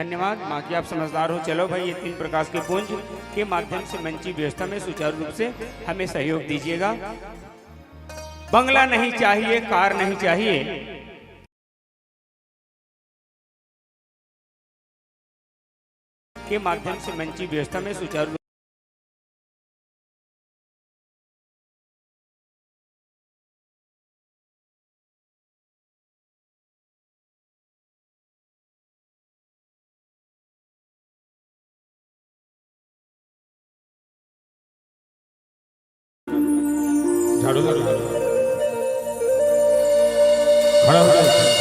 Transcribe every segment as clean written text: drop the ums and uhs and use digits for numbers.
धन्यवाद। माँ की आप समझदार हो। चलो भाई, ये 3 प्रकाश के पुंज के माध्यम से मंची व्यवस्था में सुचारू रूप से हमें सहयोग दीजिएगा। बंगला नहीं चाहिए, कार नहीं चाहिए, के माध्यम से मंची व्यवस्था में सुचारू झाड़ू लगा खड़ा हो जाए।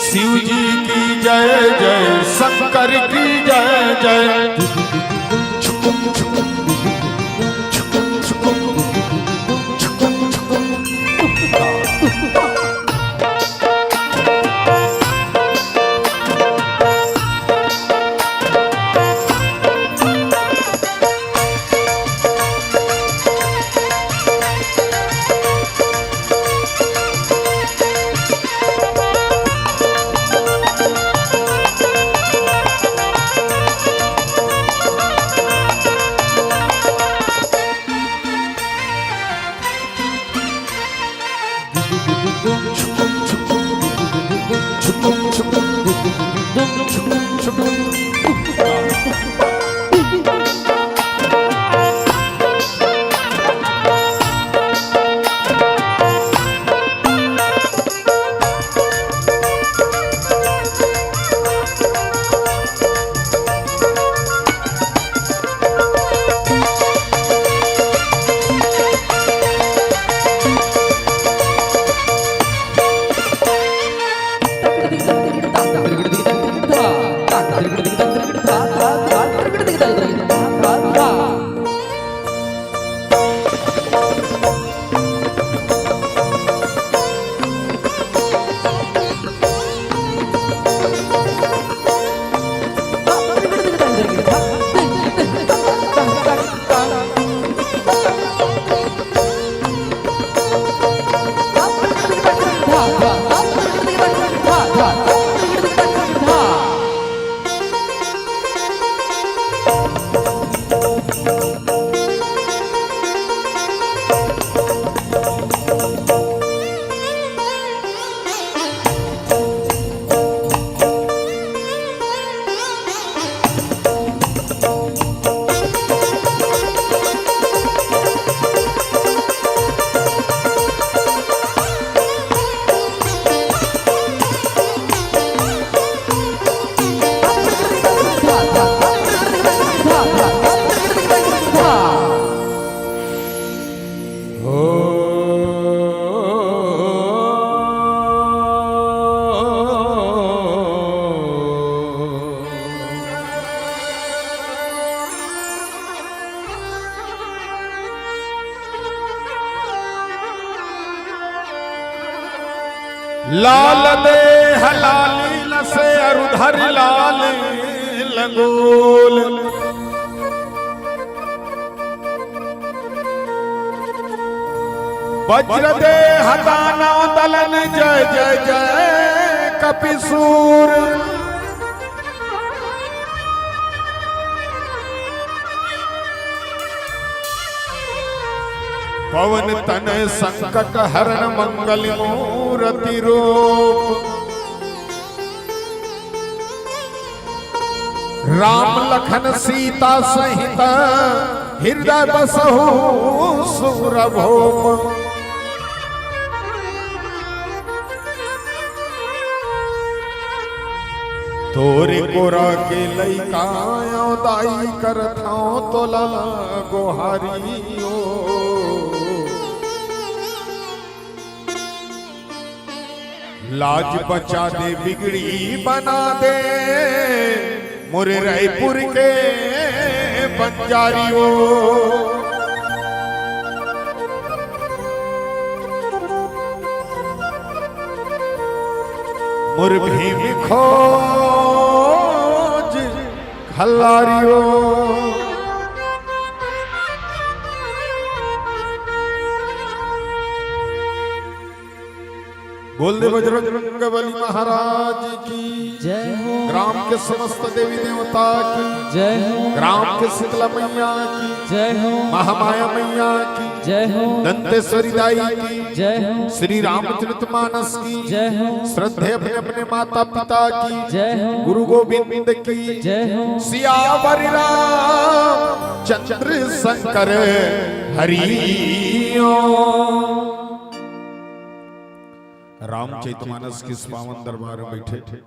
शिव जी की जय जय, शंकर की जय जय। लाल दे हलाली लसे अरुधर लाल लंगोल वज्र दे हदाना दलन जय जय जय कपिसूर पवन तन संकट हरण मंगल मूर्ति रूप राम लखन सीता सहित हृदय बसहु सुरभूप तोरे कोरा के लइका दाई करथौ तोला गोहारियो लाज बचा दे बिगड़ी बना दे मोरे रायपुर के बंजारियों मोर भीम खोज खल्लारियों बोल दे बजरंग बली महाराज की जय हो। ग्राम के समस्त देवी देवता की जय हो। ग्राम के शीतला मैया की जय हो। महामाया मैया की जय हो। दंतेश्वरी दाई की जय हो। श्री रामचरितमानस की जय हो। श्रद्धे अपने अपने माता पिता की जय हो। गुरु गोविंद की जय हो। सियावर राम चंद्र शंकर हरिओ रामचरितमानस के पावन दरबार में बैठे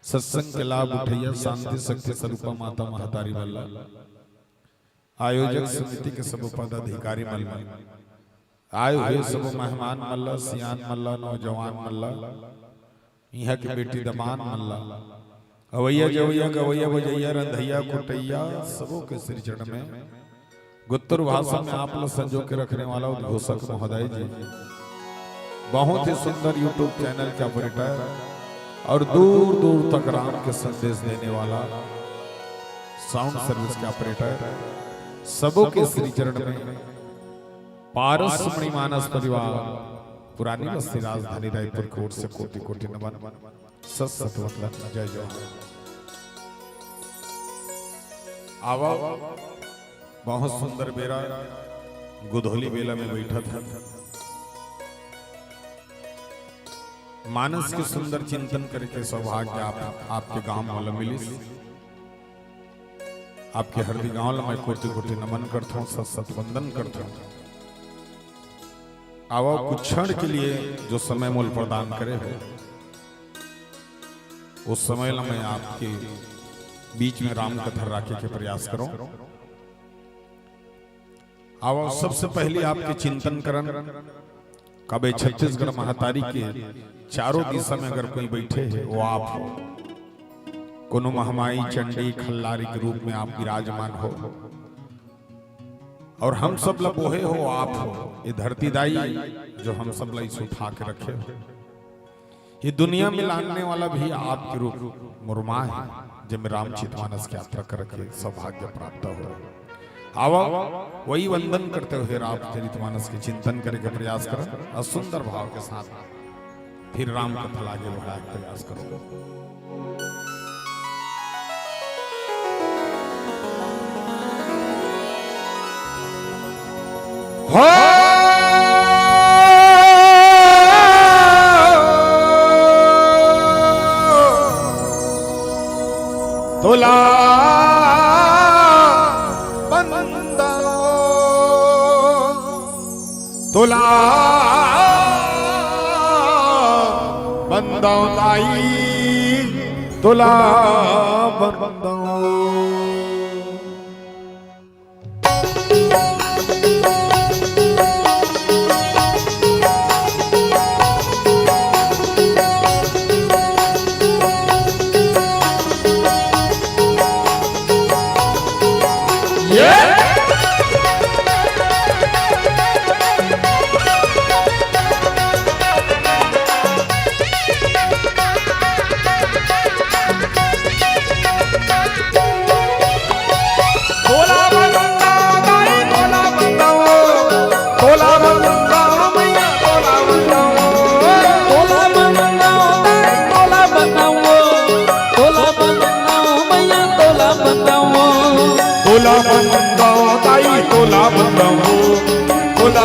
सत्संग के लाभ उठैया शांति शक्ति स्वरूपा माता महतारी मल्ला आयोजक समिति के सब पदाधिकारी मल्ला आए हुए सब मेहमान मल्ला सियान मल्ला नौजवान मल्ला यहाँ की बेटी दमान मल्ला अवैया जवैया गवैया बजैया रंधैया कुटैया सबों के श्री चरण में गुत्तर भाषा में आप लोग संजो के रखने वाला उद्घोषक महोदय जी बहुत ही सुंदर यूट्यूब चैनल का ऑपरेटर और दूर दूर तक राम के संदेश देने वाला साउंड सर्विस का ऑपरेटर सबों के श्री चरण में पारस मणिमानस परिवार पुरानी बस्ती राजधानी रायपुर कोट से कोटि कोटि नमन सत सत वंदन जय जय आवा बहुत सुंदर बेरा गुधोली बेला में बैठा था मानस के सुंदर चिंतन करके सौभाग्य आपके गांव वाला मिली आपके हरदी गांव मैं कोटि कोटि नमन करता हूँ सत सत वंदन करता हूँ आवा कुछ क्षण के लिए जो समय मूल प्रदान करे हो उस समय मैं आपके बीच में राम कथा रखे के प्रयास करूं आवा सबसे पहले आपके चिंतन करन कबे छत्तीसगढ़ महतारी के चारों दिशा में अगर कोई बैठे है वो आप हो कोनो महामाई चंडी खल्लारी के रूप में आप विराजमान हो और हम सब लबोहे हो आप हो ये धरती दाई जो हम सब लाई उठा के रखे हो ये दुनिया में लाने वाला भी आपके रूप मुरमा है जब रामचरितमानस की यात्रा करके सौभाग्य प्राप्त हो आवा वही वंदन करते हुए रामचरितमानस के चिंतन करने का प्रयास करें और सुंदर भाव के साथ फिर राम कथा आगे बढ़ाने का प्रयास करो तोला तोला बंदौ दाई तोला बंदौ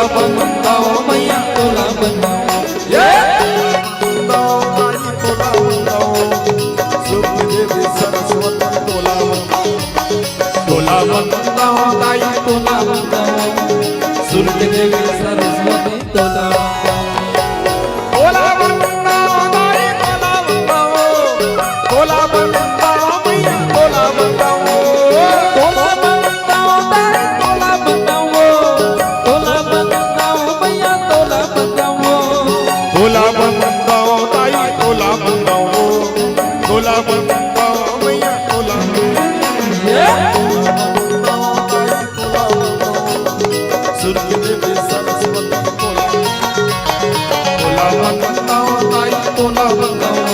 तोला बंदाओ मैया तोला बंदाओ ये तोला बंदाओ सुख देवी सरस्वती तोला बंदाओ दाई तोला बंदाओ सूरज देवी सरस्वती तोला तोला बंदाओ दाई तोला बंदाओ मैया तोला बंदाओ तोला बंदाओ दाई तोला बंदाओ तोला बंदाओ मैया तोला बंदाओ तोला बंदाओ दाई तोला बंदाओ तोला बंदाओ मैया तोला सूरज देवी सरस्वती तोला बंदाओ दाई तोला बंदाओ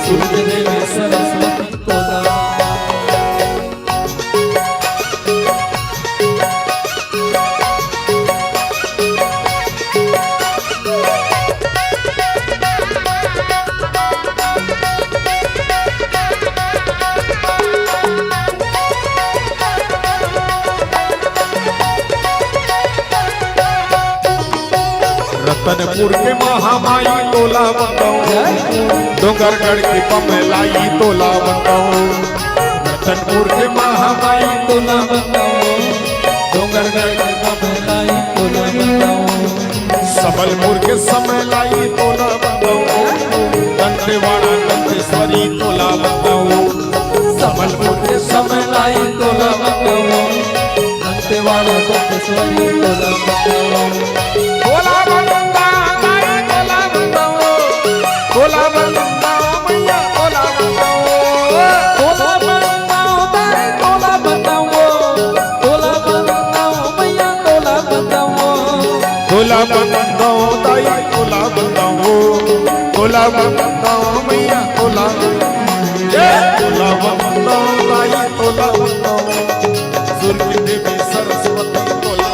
सूरज देवी सरस्वती तोला रतनपुर के महामाई तोला बंदाओ डोंगरगढ़ की पमलाई तोला बंदाओ रतनपुर के महामाई तोला बंदाओ डोंगरगढ़ के बबलाई तोला बंदाओ सबलपुर के समलाई तोला बंदाओ दंतेवाड़ा दंतेश्वरी तोला बंदाओ सबलपुर के समलाई तोला बंदाओ दंतेवाड़ा दंतेश्वरी तोला बंदाओ तोला बंदाओ तोला बंदाओ तोला बंदाओ मैया तोला बंदाओ तोला बंदाओ दाई तोला बंदाओ तोला बंदाओ मैया तोला बंदाओ तोला बंदाओ दाई तोला बंदाओ तोला बंदाओ मैया तोला तोला बंदाओ दाई तोला बंदाओ सूरज देवी सरस्वती तोला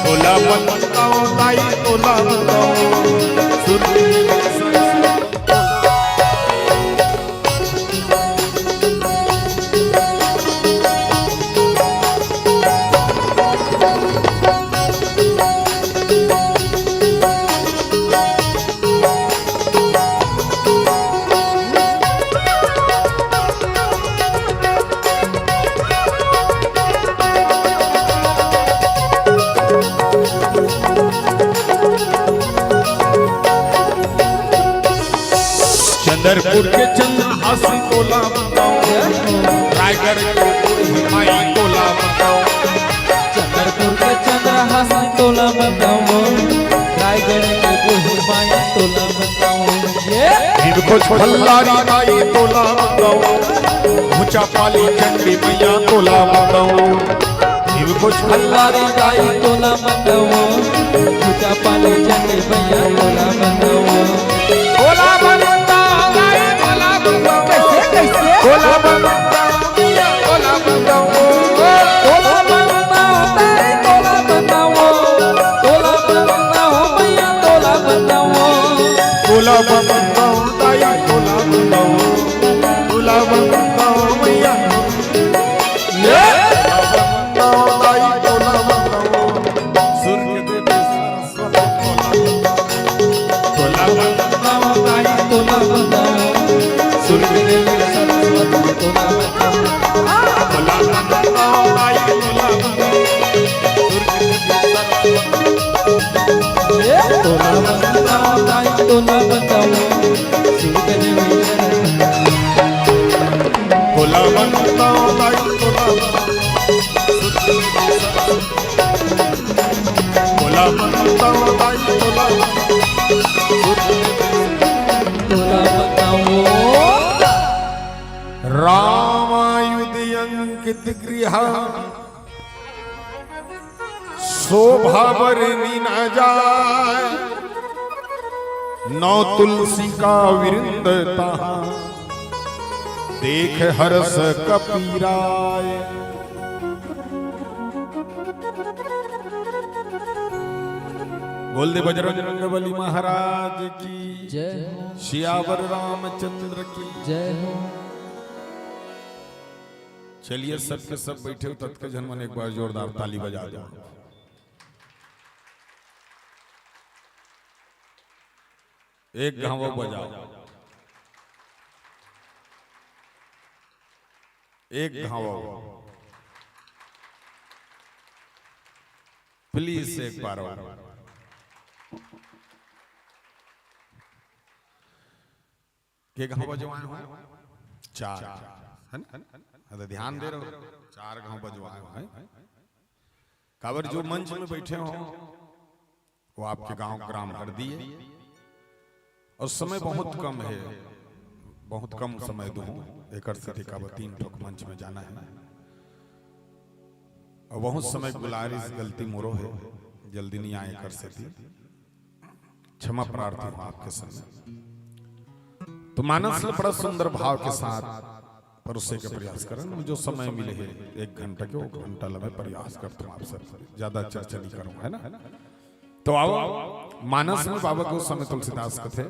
तोला बंदाओ दाई तोला बंदाओ सूरज देवी सरस्वती चंद्रपुर के चंद्रहासी तोला बंदाओ रायगढ़ के हिमाई तोला बंदाओ चंद्रपुर के चंद्रहासी तोला बंदाओ रायगढ़ के बुढ़बाई तोला बंदाओ इनको भल्लारी माई तोला बंदाओ ऊंचा पाली चंडी मैया तोला बंदाओ इनको अल्लारी गाई तोला बंदाओ पूजा पाले चंडी मैया तोला बंदाओ तोला बंदाओ दाई तोला बंदाओ कैसे तोला बंदाओ मैया तोला बंदाओ तोला बंदाओ दाई तोला बंदाओ तोला बंदाओ मैया तोला बंदाओ तोला बंदाओ दाई तोला बंदाओ तोला बंदाओ मैया बंदाओ दाई तोला बंदाओ सूरज देवी सरस्वती तोला बंदाओ दाई तोला बंदाओ सूरज देवी सरस्वती तोला बंदाओ तोला बंदाओ दाई तोला बंदाओ सूरज देवी सरस्वती तोला बंदाओ दाई तोला बंदाओ सूरज देवी तोला बंदाओ दाई तोला तोला बंदाओ दाई तोला तोला बंदाओ रामायुध अंकित गृह शोभा बरनी न जाए नौ तुलसी का विरिंद तहाँ देख हर्ष कपीराय बोल दे बजरंग बली महाराज की जय हो सियावर रामचंद्र की जय हो चलिए सब के सब बैठे हो तत्क जनमन एक बार जोरदार ताली बजा दो। एक घावो बजाओ, एक घावो प्लीज, एक बार और। के घाव बजवाए हो? चार, है ना? ध्यान दे रहे हो, 4 घाव बजवाए हो। काबर जो मंच में बैठे हो वो आपके गांव ग्राम कर दिए, और समय बहुत कम है, बहुत कम समय दूं एक का 3 ठोक मंच में जाना है, और बहुत समय गुलारिश गलती मोरो है, जल्दी नहीं आए कर सकती, क्षमा प्रार्थी हूं आपके सामने। तो मानस में बड़ा सुंदर भाव के साथ परोसे के प्रयास करें, जो समय मिले है 1 घंटा के, 1 घंटा लगे प्रयास करता हूँ आपसे, ज्यादा चर्चा नहीं करूंगा, है ना? तो आओ मानस में बाबा को समय तुलसीदास कथे,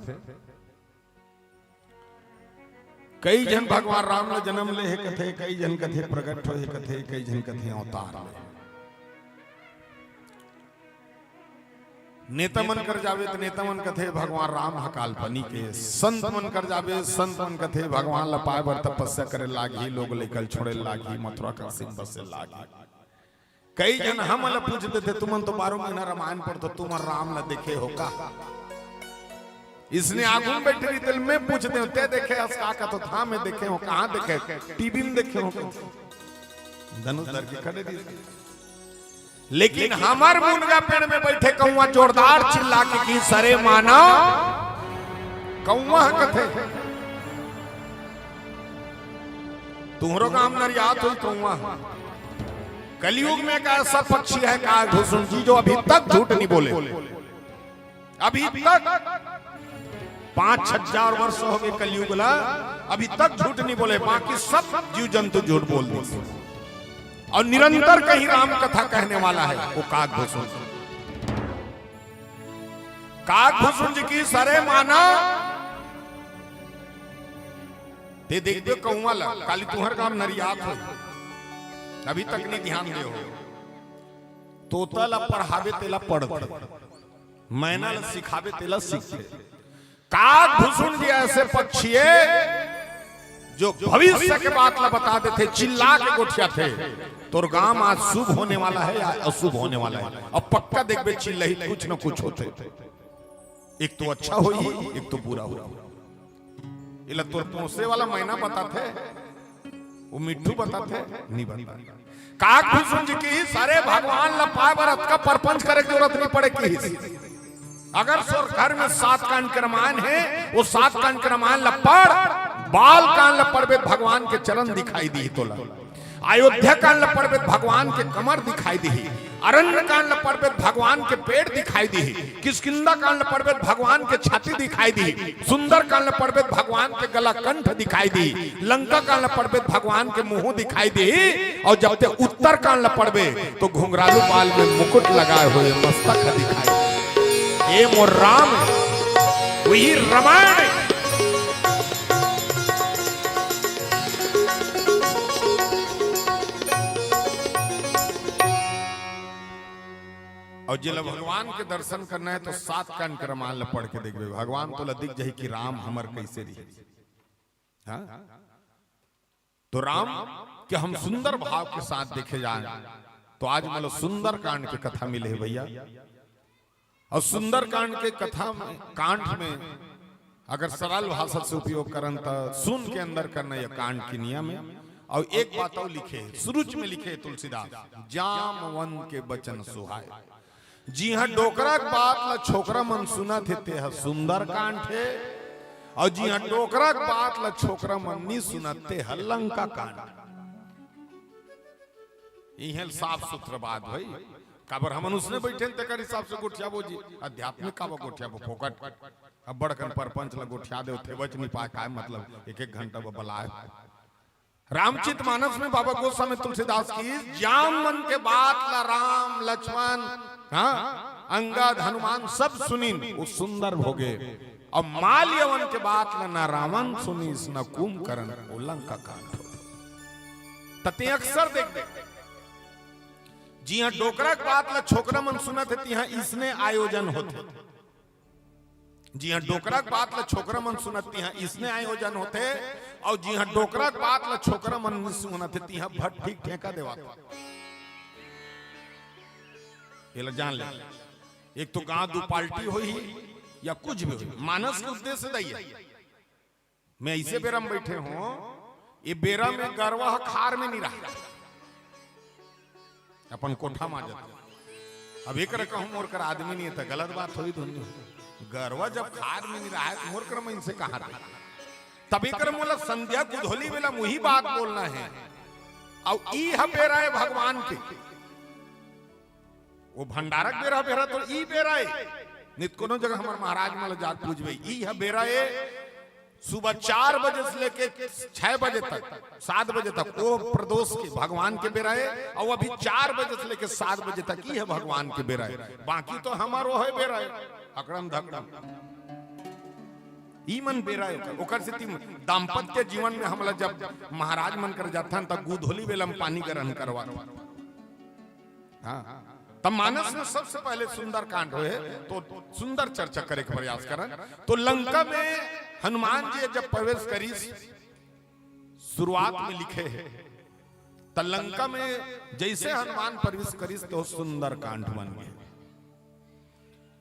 कई जन भगवान राम ने जन्म ले है कथे, कई जन कथे प्रकट हो कथे, कई जन कथे अवतार ले। नेता मन कर जावे तो नेता मन कथे भगवान राम हा काल्पनिक के, संत मन कर जावे संत मन कथे भगवान लपाए बर तपस्या करे लागी, लोग लेकर छोड़े लागी, मथुरा का सिंह बसे लागी। कई जन हम ल पूछते थे, तुमन तो 12 महीना रामायण पढ़ते, तुम राम ल देखे हो का? इसने आगू में बैठे दिल में पूछते हो, ते देखे अस्का का तो था, मैं देखे हो, कहां देखे? टीवी में देखे हो, धनुष धर के खड़े दी। लेकिन हमार मुनगा पेड़ में बैठे कौवा जोरदार चिल्ला के की सरे माना कौवा कथे, तुम्हारो काम नरियात हुई कौवा। कलयुग में एक ऐसा पक्षी है कागभूषण जी, जो अभी तक झूठ नहीं बोले, अभी तक 5,000 वर्ष हो गए कलयुग ला, अभी तक झूठ नहीं बोले, बाकी सब जीव जंतु झूठ बोल देते, और निरंतर कहीं राम कथा कहने वाला है वो कागभूषण। कागभूषण जी की सरे माना ते देख दे कौवा ला, काली तुहर काम नरियात हो, अभी तक नहीं ध्यान दे हो। तोता ला पढ़ावे तेला पढ़ते, मैना ला सिखावे तेला सीखते। कागभूषण जी ऐसे पक्षी है जो भविष्य के बात ला बता देते, चिल्ला के गोठिया थे, तोर गांव आज शुभ होने वाला है या अशुभ होने वाला है, अब पक्का देखबे चिल्लही कुछ न कुछ होते, एक तो अच्छा होई, एक तो बुरा हो। इला तोर पोसे वाला मैना बताते, वो मिट्टू बताते नहीं बता। कागभूषण जी की सारे भगवान ला पाए बरत का परपंच करे की जरूरत नहीं पड़े की। अगर सोर घर में 7 कांड के रामायण है, वो 7 कांड के रामायण ला पढ़, बाल कांड ला पढ़बे भगवान के चरण दिखाई दी तोला, अयोध्या कांड ला पढ़बे भगवान के कमर दिखाई दी, अरण्य कांड ला पढ़बे भगवान के पेड़ दिखाई दी, किष्किंधा कांड ला पढ़बे भगवान के छाती दिखाई दी, सुंदर कांड ला पढ़बे भगवान के गला कंठ दिखाई दी, लंका कांड ला पढ़बे भगवान के मुंह दिखाई दी, और जब ते उत्तर कांड ला पढ़बे तो घुंघरालू बाल में मुकुट लगाए हुए मस्तक दिखाई दी। ये मोर राम वही रामायण। और जिला भगवान के दर्शन करना है तो 7 कांड के रामायण पढ़ के देखबे, भगवान तो दिख जाही कि राम हमर कैसे रही। हाँ? तो राम के हम सुंदर भाव के साथ देखे जाए तो आज मतलब सुंदर कांड की कथा मिले है भैया। और सुंदर कांड के कथा में कांड में अगर सरल भाषा से उपयोग करन तो सुन के अंदर करना यह कांड की नियम है। और एक बात और लिखे शुरू में लिखे तुलसीदास, जामवन के बचन सुहाए। जी हाँ, डोकरा के बात ला छोकरा मन सुना थे ते सुंदर कांड है, और जी हाँ डोकरा के बात ला छोकरा मन नहीं सुनाते है लंका कांड। यह साफ सुथरा बात भाई, काबर हम उसने बैठे तक हिसाब से गोठिया बोजी आध्यात्मिक का गोठिया बो फोकट। अब बड़कन परपंच ला गोठिया दे थे बच नहीं पाए, काय मतलब 1-1 घंटा वो बलाए। रामचित मानस में बाबा गोस्वामी तुलसीदास की जाम मन के बात ला राम लक्ष्मण हाँ अंगद हनुमान सब सुनी वो सुंदर भोगे। और माल्यवन के बात ला ना रावण सुनी न कुंभकर्ण लंका कांड तते अक्सर देख जी हाँ डोकरा के बात ला छोकरा मन सुना थे तिहा इसने आयोजन होते। जी हाँ डोकरा के बात ला छोकरा मन सुनती हैं इसने आयोजन होते और जी हाँ डोकरा के बात ला छोकरा मन सुनते ती भट ठीक ठेका देवा ये ला जान ले। एक तो गांव दो पार्टी हुई या कुछ भी हुई मानस के उद्देश्य दैया मैं इसे बेरा में बैठे हूं ये बेरा में गरवा खार में नहीं रहा अपन कोठा मा जाते अब एक कहूं मोर कर आदमी नहीं है तो गलत बात हुई दोनों गरवा जब खार में नहीं रहा है तो मोर कर मैं इनसे कहा रहा तब एक मोला संध्या गुधोली वेला मुही बात बोलना है और ई ह बेरा है भगवान के वो भंडारक बेरा बेरा तो ई बेरा है नित कोनो जगह हमार महाराज मला जात पूछबे ई ह बेरा है सुबह 4 बजे से लेके 6 बजे तक 7 बजे तक वो प्रदोष के भगवान के बेरा है और अभी 4 बजे से लेके 7 बजे तक ही है भगवान के बेरा है बाकी तो हमारो है बेरा है अकड़म धकड़म ई मन बेरा है ओकर से दाम्पत्य जीवन में हमला जब महाराज मन कर जाथन तब गुधोली बेला में पानी ग्रहण करवा हाँ तब मानस में सबसे पहले सुंदर कांड हुए तो सुंदर चर्चा करे के प्रयास करन तो लंका में हनुमान जी जब प्रवेश करी शुरुआत में लिखे है तो लंका में जैसे हनुमान प्रवेश करी तो सुंदर कांड बन गए।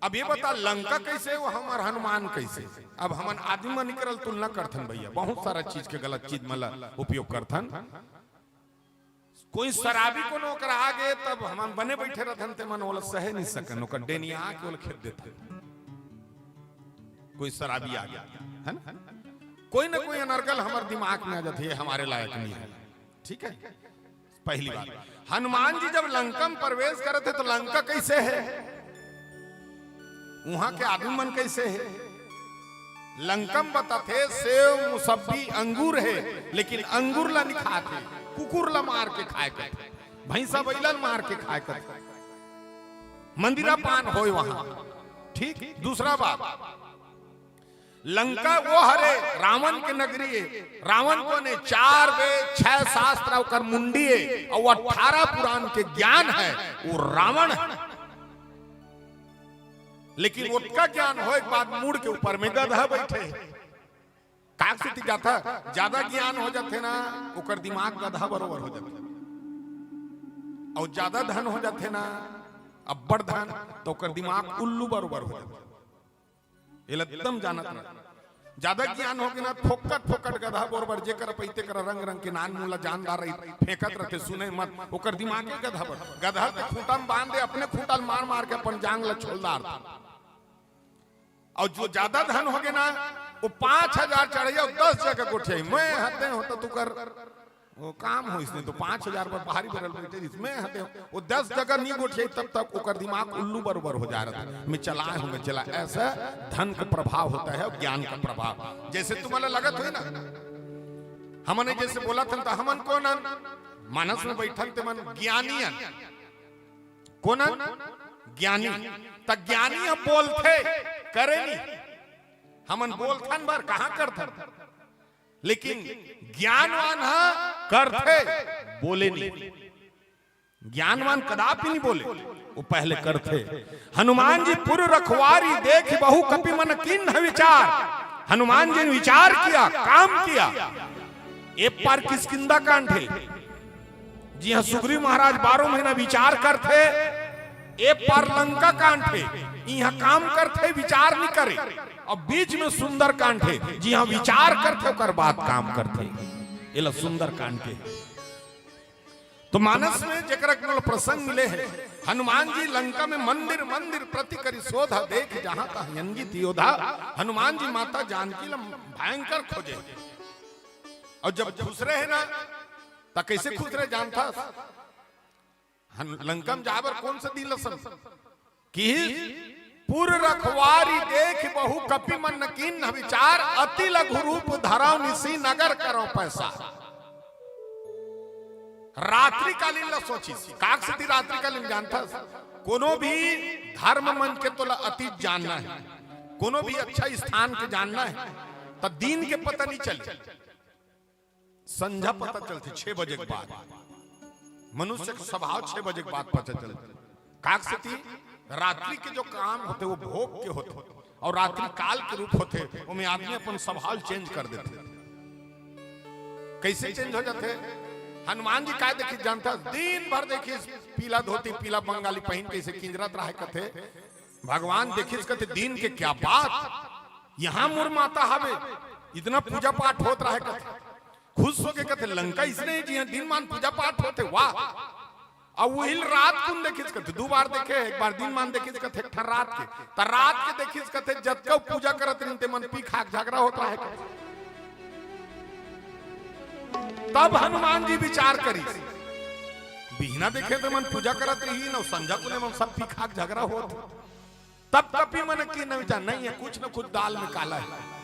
अब ये बता लंका कैसे वो हमार हनुमान कैसे अब हमन आदमी में निकल तुलना करथन भैया बहुत सारा चीज के गलत चीज में उपयोग करथन कोई शराबी को नौकर आगे तब हम बने बैठे रहथन ते मन ओला सह नहीं सकन ओकर डेनिया के ओला खेत देते कोई शराबी आ गया है ना कोई ना कोई अनर्गल हमारे दिमाग में आ जाती है हमारे लायक नहीं है ठीक है। पहली बात हनुमान जी जब लंका में प्रवेश करे थे तो लंका कैसे है वहां के आदमी मन कैसे है लंका में बताते सेव मुसब्बी अंगूर है लेकिन अंगूर ला नहीं खाते कुकुर ला मार के खाए करते भैंसा बैलन मार के खाए करते मंदिरा पान हो वहां ठीक। दूसरा बात लंका वो हरे रावण के नगरी है रावण को ने 4 वेद 6 शास्त्र और मुंडी है और 18 पुराण के ज्ञान है वो रावण है लेकिन उसका ज्ञान हो एक बात मूड के ऊपर में गधा बैठे काक से जाता ज्यादा ज्ञान हो जाते ना उकर दिमाग गधा बरोबर हो जाते और ज्यादा धन हो जाते ना अब्बड़ धन तो उकर दिमाग उल्लू बरोबर हो जाते एकदम जानत ना ज्यादा ज्ञान हो के ना फोकट फोकट गधा बरोबर जे कर पैते कर रंग रंग के नान मूला जानदार रही फेंकत रहते सुने मत ओकर दिमाग के गधा बर गधा के खूंटा में बांध दे अपने खूंटा मार मार के अपन जांग ला छोलदार और जो ज्यादा धन हो गए ना वो 5000 चढ़िया 10 जगह गोठे मैं हते हो तो तू कर वो काम हो इसने तो 5000 पर बाहरी बरल बैठे इसमें हते वो 10 जगह नहीं गोठे तब तक ओकर दिमाग उल्लू बरोबर हो जा रहा था मैं चलाए हूं मैं चला ऐसा धन का प्रभाव होता है और ज्ञान का प्रभाव जैसे तुम्हारा लगत हुई ना हमने जैसे बोला था तो हमन कौन मानस में बैठन ते मन ज्ञानी कौन ज्ञानी त ज्ञानी हम बोलते करे नहीं हमन बोलथन बार कहां करथन लेकिन ज्ञानवान करते बोले नहीं ज्ञानवान कदापि नहीं बोले वो पहले करते। हनुमान जी पुर रखवारी देख बहु कपि मन किन्ह विचार हनुमान जी ने विचार किया काम किया एक बार किष्किंधा कांड है जी हाँ सुग्रीव महाराज 12 महीना विचार करते एक बार लंका कांड है यहाँ काम करते विचार नहीं करे और बीच में सुंदर कांड है जी हाँ विचार करते कर बात काम करते ये सुंदर कांड के तो मानस में जकरा के प्रसंग मिले हैं हनुमान जी लंका में मंदिर मंदिर प्रति करी शोधा देख जहां का यंगित योधा हनुमान जी माता जानकी भयंकर खोजे और जब खुश रहे ना तो कैसे खुश रहे जानता लंका में जाबर कौन सा दिन लसन कि पुर रखवारी देख बहु कपि मन किन्ह विचार अति लघु रूप धराव निसी नगर करो पैसा रात्रि कालीन ला सोची काक से रात्रि कालीन जानता कोनो भी धर्म मन के तो अतीत जानना है कोनो भी अच्छा स्थान के जानना है तो दिन के पता नहीं चले संध्या पता चलती 6 बजे के बाद मनुष्य का स्वभाव 6 बजे के बाद पता चलता काक से रात्रि के जो काम होते वो भोग के होते और रात्रि काल के रूप होते, उनमें आदमी अपन स्वभाव चेंज कर देते। कैसे चेंज हो जाते? हनुमान जी का देखिए जानता, दिन भर देखिए पीला धोती पीला बंगाली पहन के इसे किंजरत रहे कथे। भगवान देखिए कहते दिन के क्या बात, यहाँ मोर माता हवे, इतना पूजा पाठ होत रहे कथे। खुश होके कहते लंका इसने जी दिन मान पूजा पाठ होते, वाह। और वही रात कुन देखिए कहते, दो बार देखे, एक बार दिन मान देखिए कहते, एक रात के त रात के देखिए कहते जब कब पूजा करत रही मन पी खाक झगड़ा होता है। तब हनुमान जी विचार करी, बिना देखे तो मन पूजा करत रही न संझा को मन सब पी खाक झगड़ा होत। तब कभी मन की न विचार नहीं है, कुछ न कुछ दाल में काला है।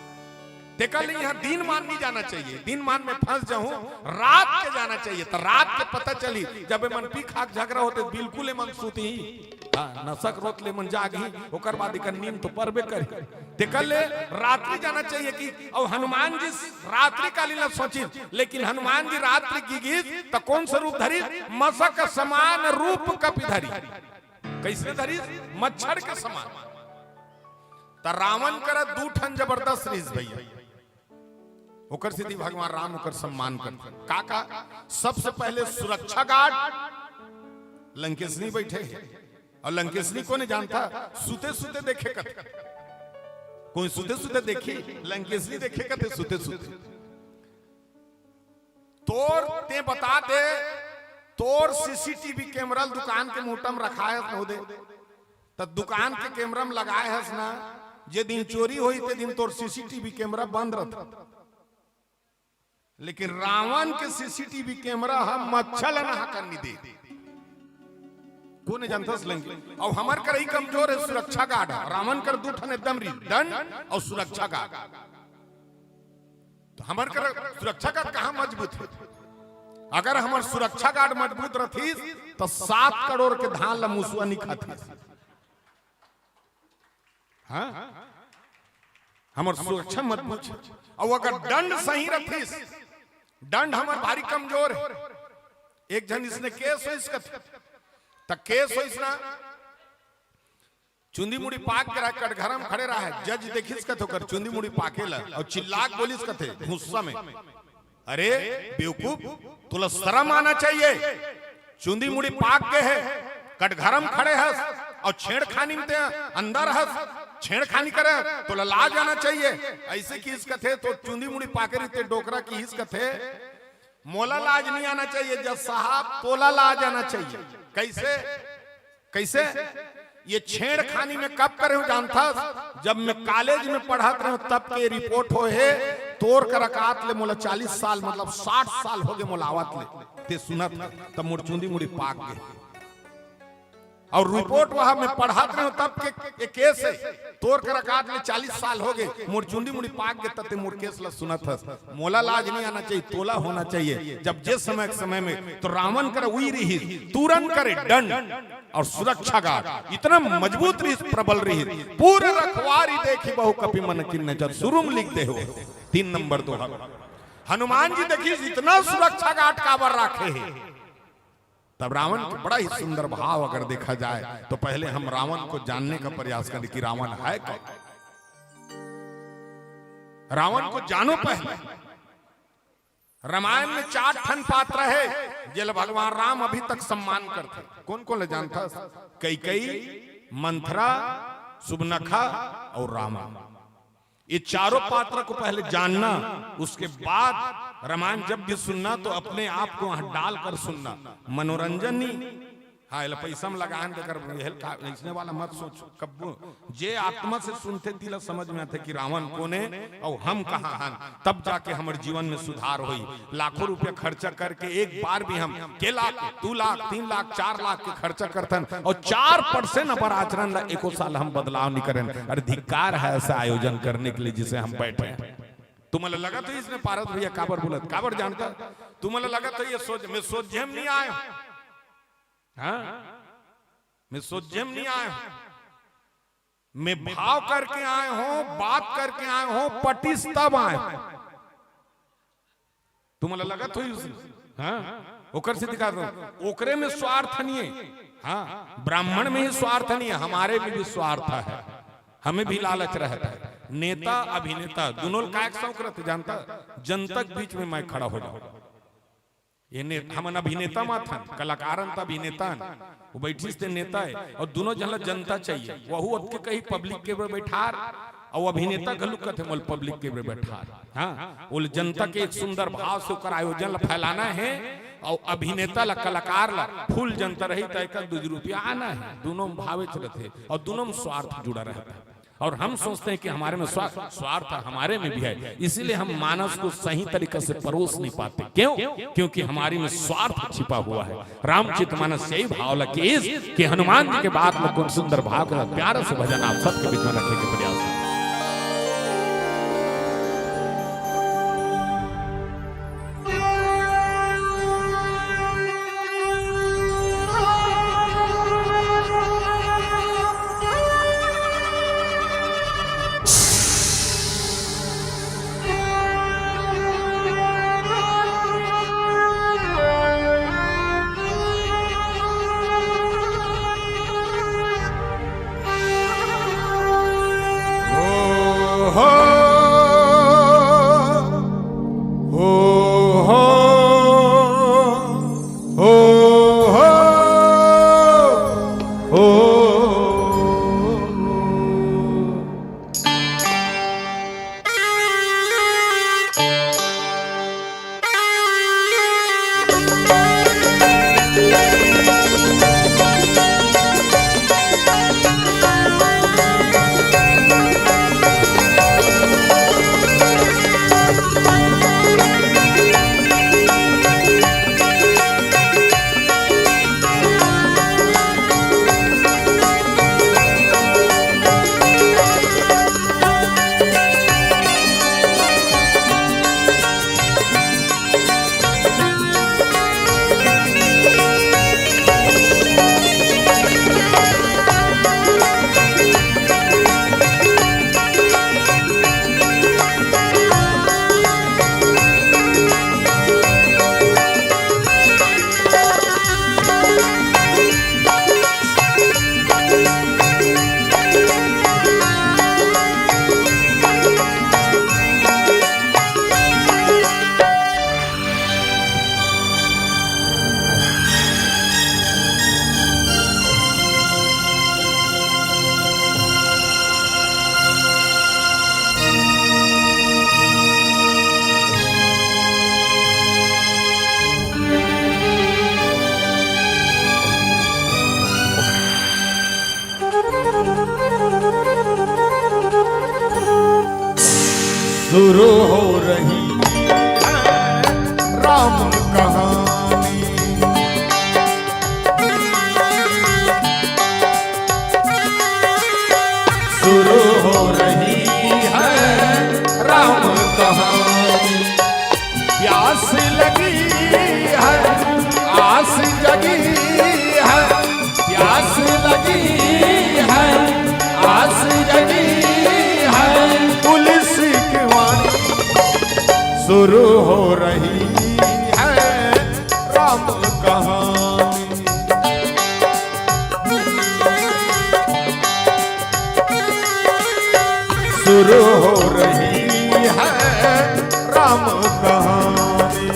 देखा नहीं यहाँ दिन मान नहीं जाना चाहिए, दिन मान में फंस जाऊं, रात के जाना चाहिए। तो रात के पता चली जब मन पी खाक झगड़ा होते बिल्कुल मन सूती नशक रोत ले मन जागी, ओकर बाद नींद तो परबे करे। देखा ले रात्रि जाना चाहिए कि और हनुमान जी रात्रि कालीन सोची, लेकिन हनुमान जी रात्रि की गीत तो कौन सा रूप धरी? मशक समान रूप कपि धरी। कैसे धरी? मच्छर के समान। तो रावण कर दू ठन जबरदस्त रीस भैया, ओकर सिद्धि भगवान राम ओकर सम्मान करते। का सबसे पहले सुरक्षा गार्ड लंकेशनी बैठे हैं, और लंकेशनी को नहीं जानता, सुते सुते देखे कथे। कोई सुते सुते देखी, लंकेशनी देखे कथे सुते सुते। तोर ते बता दे, तोर सीसीटीवी कैमरा दुकान के मोटम रखा है दे, तो दुकान के कैमरा में लगाए है ना, जे दिन चोरी हुई ते दिन तोर सीसीटीवी कैमरा बंद रहता। लेकिन रावण के सीसीटीवी कैमरा हम मच्छर ना करनी दे, कौन जानता लंके। और हमार कर ही कमजोर है सुरक्षा गार्ड, रावण कर दू ठन एकदम दंड और सुरक्षा गार्ड। तो हमार कर सुरक्षा गार्ड कहां मजबूत है? अगर हमार सुरक्षा गार्ड मजबूत रहती तो 7 करोड़ के धान ला मुसुआ नहीं खाती। हाँ हमार सुरक्षा मजबूत है। और अगर दंड सही रहती, दंड हमार भारी कमजोर है। एक जन इसने केस हो इसका तक केस हो इसना चुंदी मुड़ी पाक के रहा, कटघरम खड़े रहा है। जज देखिस का तो कर चुंदी मुड़ी पाके ला और चिल्लाक बोलिस का थे गुस्सा में, अरे बेवकूफ तुला शर्म आना चाहिए, चुंदी मुड़ी पाक के है, कटघरम खड़े हस और छेड़खानी में अंदर हस, छेड़खानी करे तो लाज आना चाहिए। ऐसे की इसका थे तो चुंदी मुड़ी पाके रहते डोकरा की इसका थे, मोला लाज नहीं आना चाहिए। जज साहब तोला लाज आना चाहिए। कैसे कैसे ये छेड़खानी में कब करे हूं जानता? जब मैं कॉलेज में पढ़ात रहा तब के रिपोर्ट हो है, तोर कर रकात ले मोला 40 साल मतलब 60 साल हो गए मोलावत ले ते सुनत तब मोर चुंदी मुड़ी पाक गए। और रिपोर्ट वहां मैं पढ़ात रहा तब के केस है, तोर कर रकात ले 40 साल हो गए मोर चुंदी मुड़ी पाक गए तब मोर केस ला सुनत है। मोला लाज नहीं आना चाहिए, तोला होना चाहिए। जब जे समय में तो रावण कर उई रही तुरंत करे दंड और सुरक्षा गार्ड इतना मजबूत रही, प्रबल रही, पूरे रखवारी देखी बहु कपि मन की नजर शुरू में लिख दे हो। 3 नंबर 2 हनुमान जी देखिए इतना सुरक्षा गार्ड काबर रखे है। तब रावण का बड़ा ही सुंदर भाव अगर देखा जाए तो पहले हम रावण को जानने का प्रयास करें कि रावण है कौन। रावण को जानो पहले। रामायण में 4 ठन पात्र है जिल भगवान राम अभी तक सम्मान करते। कौन कौन ले जानता? कैकेयी, मंथरा, सुबनखा और रामा। ये चारों पात्र को पहले जानना, उसके बाद रामायण जब भी सुनना तो अपने आप को वहां डालकर सुनना। मनोरंजन नहीं, हाँ पैसा में लगान देकर इसने वाला मत सोच। कब जे आत्मा से सुनते तिला समझ में आते कि रावण कौन है और हम कहाँ हैं, तब जाके हमारे जीवन में सुधार हुई। लाखों रुपया खर्चा करके एक बार भी हम के लाख 2 लाख 3 लाख 4 लाख के खर्चा करतन और 4% अपर आचरण ला 1 साल हम बदलाव नहीं करें। अरे धिक्कार है ऐसा आयोजन करने के लिए जिसे हम बैठे हैं। तुम्हें लगा तो इसने पारस भैया काबर बोला, काबर जानता? तुम्हें लगा तो ये सोच मैं सोच हम नहीं आया, हाँ मैं सोचम नहीं आया हूं, मैं भाव करके आए हूं, बात करके आए हूं, पटिस तब आए। तुम्हें लगा तो हाँ ओकर से दिखा दो, ओकरे में स्वार्थ नहीं है। हाँ ब्राह्मण में ही स्वार्थ नहीं है, हमारे में भी स्वार्थ है। हमें भी लालच रहता है। नेता अभिनेता दोनों का एक शौक रहता, जानता जनतक बीच में मैं खड़ा हो जाऊं। ये हम अभिनेता माथन कलाकारन त अभिनेता वो बैठी से नेता है और दोनों जन जनता चाहिए वहू के कहीं पब्लिक के बैठार और अभिनेता घलू कहते मोल पब्लिक के बैठार। हाँ वो जनता के एक सुंदर भाव से ओकर आयोजन फैलाना है और अभिनेता ला कलाकार ला फुल जनता रही तो एक 2 रुपया आना है। दोनों भावे रहते और दोनों में स्वार्थ जुड़ा रहता है और हम सोचते हैं कि हमारे में स्वार्थ हमारे में भी है, इसीलिए हम मानस को सही तरीके से परोस नहीं पाते। क्यों? क्योंकि हमारी में स्वार्थ छिपा हुआ है। रामचरितमानस यही भाव लगे कि हनुमान जी के बाद में कौन सुंदर भाव का प्यार से भजन आप सबके बीच में रखने के प्रयास करें। शुरू हो रही राम कहानी, शुरू हो रही है राम कहानी। प्यास लगी है आस जगी है, प्यास लगी है आस जगी है, पुलिस की वाणी शुरू हो रही है राम कहानी। शुरू हो रही है राम कहानी।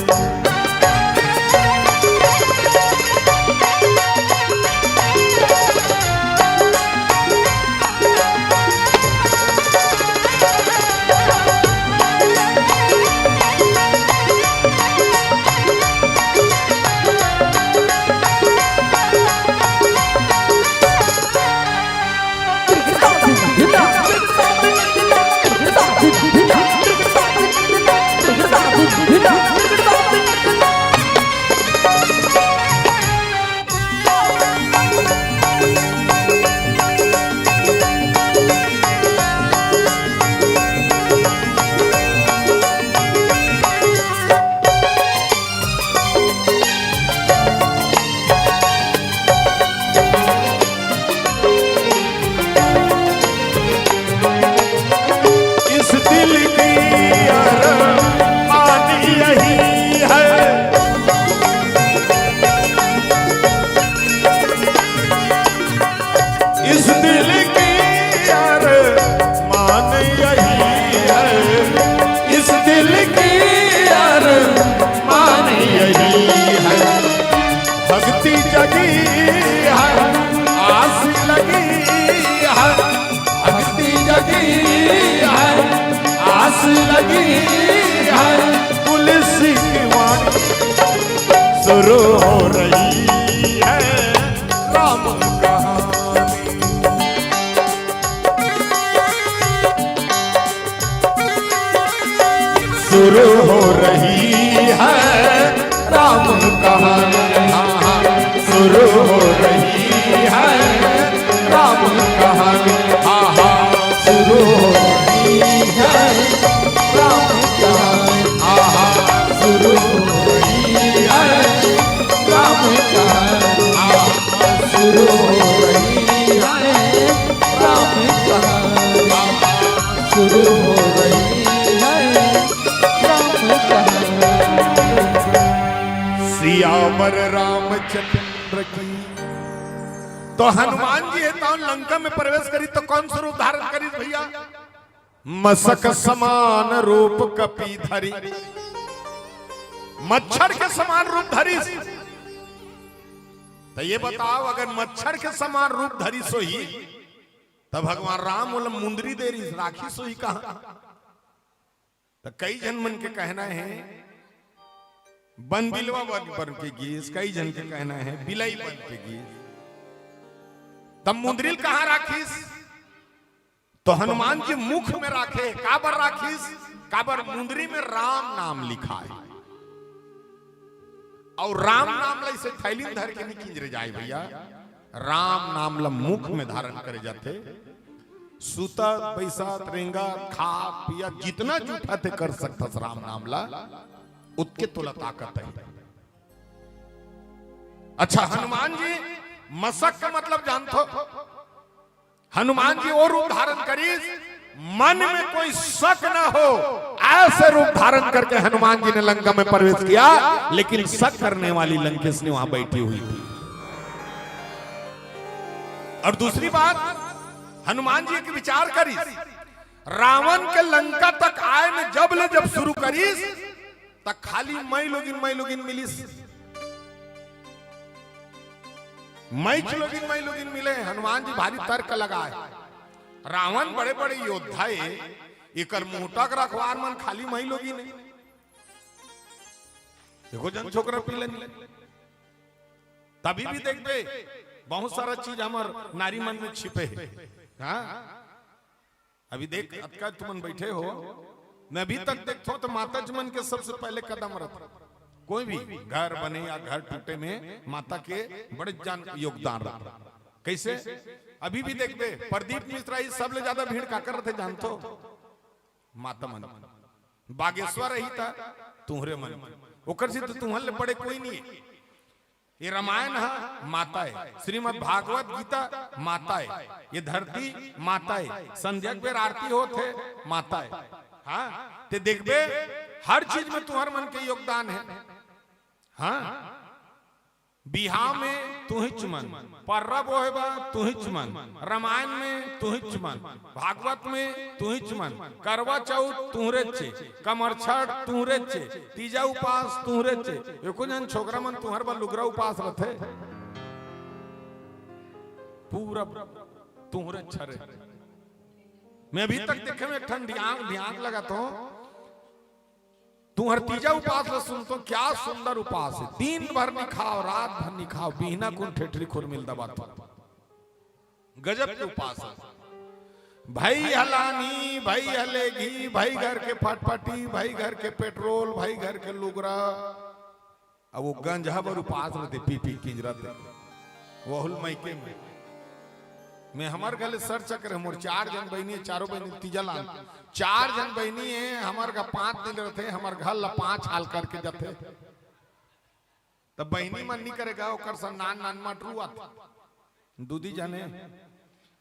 Yeah. लगी है। तुलसी की वाणी शुरू हो रही है राम कहानी। शुरू हो रही है राम कहानी। शुरू हो रही है राम कहानी। शुरू हो रही है राम कहानी। शुरू हो रही है राम कहानी। शुरू हो रही है राम कहानी। शुरू हो रही है राम कहानी। सियावर रामचंद्र की। तो हनुमान जी है तो लंका में प्रवेश करी तो कौन सा रूप धारण करी भैया? मसक समान रूप कपी धरी, मच्छर के समान रूप धरी। तो ये बताओ अगर मच्छर के समान रूप धरी सोही तब भगवान राम बोला मुंदरी दे रही राखी सोही कहा? तो कई जन मन के कहना है बन बिलवा बन के गीस, कई जन के कहना है बिलाई बन के गीस। तब मुंदरिल कहां राखीस? तो हनुमान जी मुख में राखे। काबर राखीस? काबर मुंदरी में राम नाम लिखा है और राम नाम ला इसे थैली में धर के नहीं खींच जाए भैया। राम नाम ला मुख में धारण करे जाते। सूता पैसा रेंगा खा पिया जितना जूठा थे कर सकता राम नाम ला उतके तोला ताकत है। अच्छा हनुमान जी मसक का मतलब जानते? हनुमान जी वो रूप धारण करी मन में कोई शक ना हो, ऐसे रूप धारण करके हनुमान जी ने लंका में प्रवेश किया। लेकिन शक करने वाली लंकेश ने वहां बैठी हुई थी। और दूसरी बात हनुमान जी एक विचार करी रावण के लंका तक आए में जब शुरू करीस तक खाली मैं लोगिन मिलीस। मैं लोगिन मिले। हनुमान जी भारी तर्क लगाए। रावण बड़े बड़े योद्धा एकर मोटक रखवार मन खाली मैं लोगिन देखो जन छोकरा पी लेने तभी भी देखते बहुत सारा चीज हमार नारी मन में छिपे है। हाँ अभी देख अतका तुमन बैठे हो मैं अभी तक देखो तो माता जी मन के सबसे पहले कदम रखता। कोई भी घर बने या घर टूटे में माता के बड़े जान योगदान रहा। कैसे अभी भी देखते प्रदीप मिश्रा ही सबले ज्यादा भीड़ का कर रहे जानते हो? माता मन बागेश्वर रही था तुम्हारे मन ओकर से तो तुम्हारे बड़े कोई नहीं है। ये रामायण है माता है, श्रीमद् भागवत गीता माता है, ये धरती माता है, संध्या बेर आरती होते माता है। हाँ ते देखबे हर चीज में तुम्हारे मन के योगदान है। हाँ बिहाव में तू ही चमन, पर्रब होएबा तू ही चमन, रामायण में तू ही चमन, भागवत में तू ही चमन, करवा चौथ तुहरे चे, कमरछड़ तुहरे चे, तीजा उपास तुहरे चे। एको जन छोकरा मन तुहर बा लुगरा उपास रथे पूरा तुहरे छरे। मैं अभी तक देखे में ठंड ध्यान लगा तो तुम्हार तीजा उपास सुन तो क्या सुंदर उपास है। दिन भर नहीं खाओ रात भर नहीं खाओ बिना कुन ठेठरी खोर मिलता बात गजब के उपास है। भाई हलानी भाई हलेगी भाई घर के फटफटी भाई घर के पेट्रोल भाई घर के लुगरा। अब वो गंजा पर उपास रहते पी पी किंजरते वहुल मैके में मैं हमार गले सर चक्र मोर 4 जन बहनी है, चारों बहनी तीजा लान 4 जन बहनी है हमार का 5 दिन रहते हमार घर ला 5 हाल करके जाते तब बहनी मन नहीं करेगा ओकर सन नान मटरू आत दूधी जाने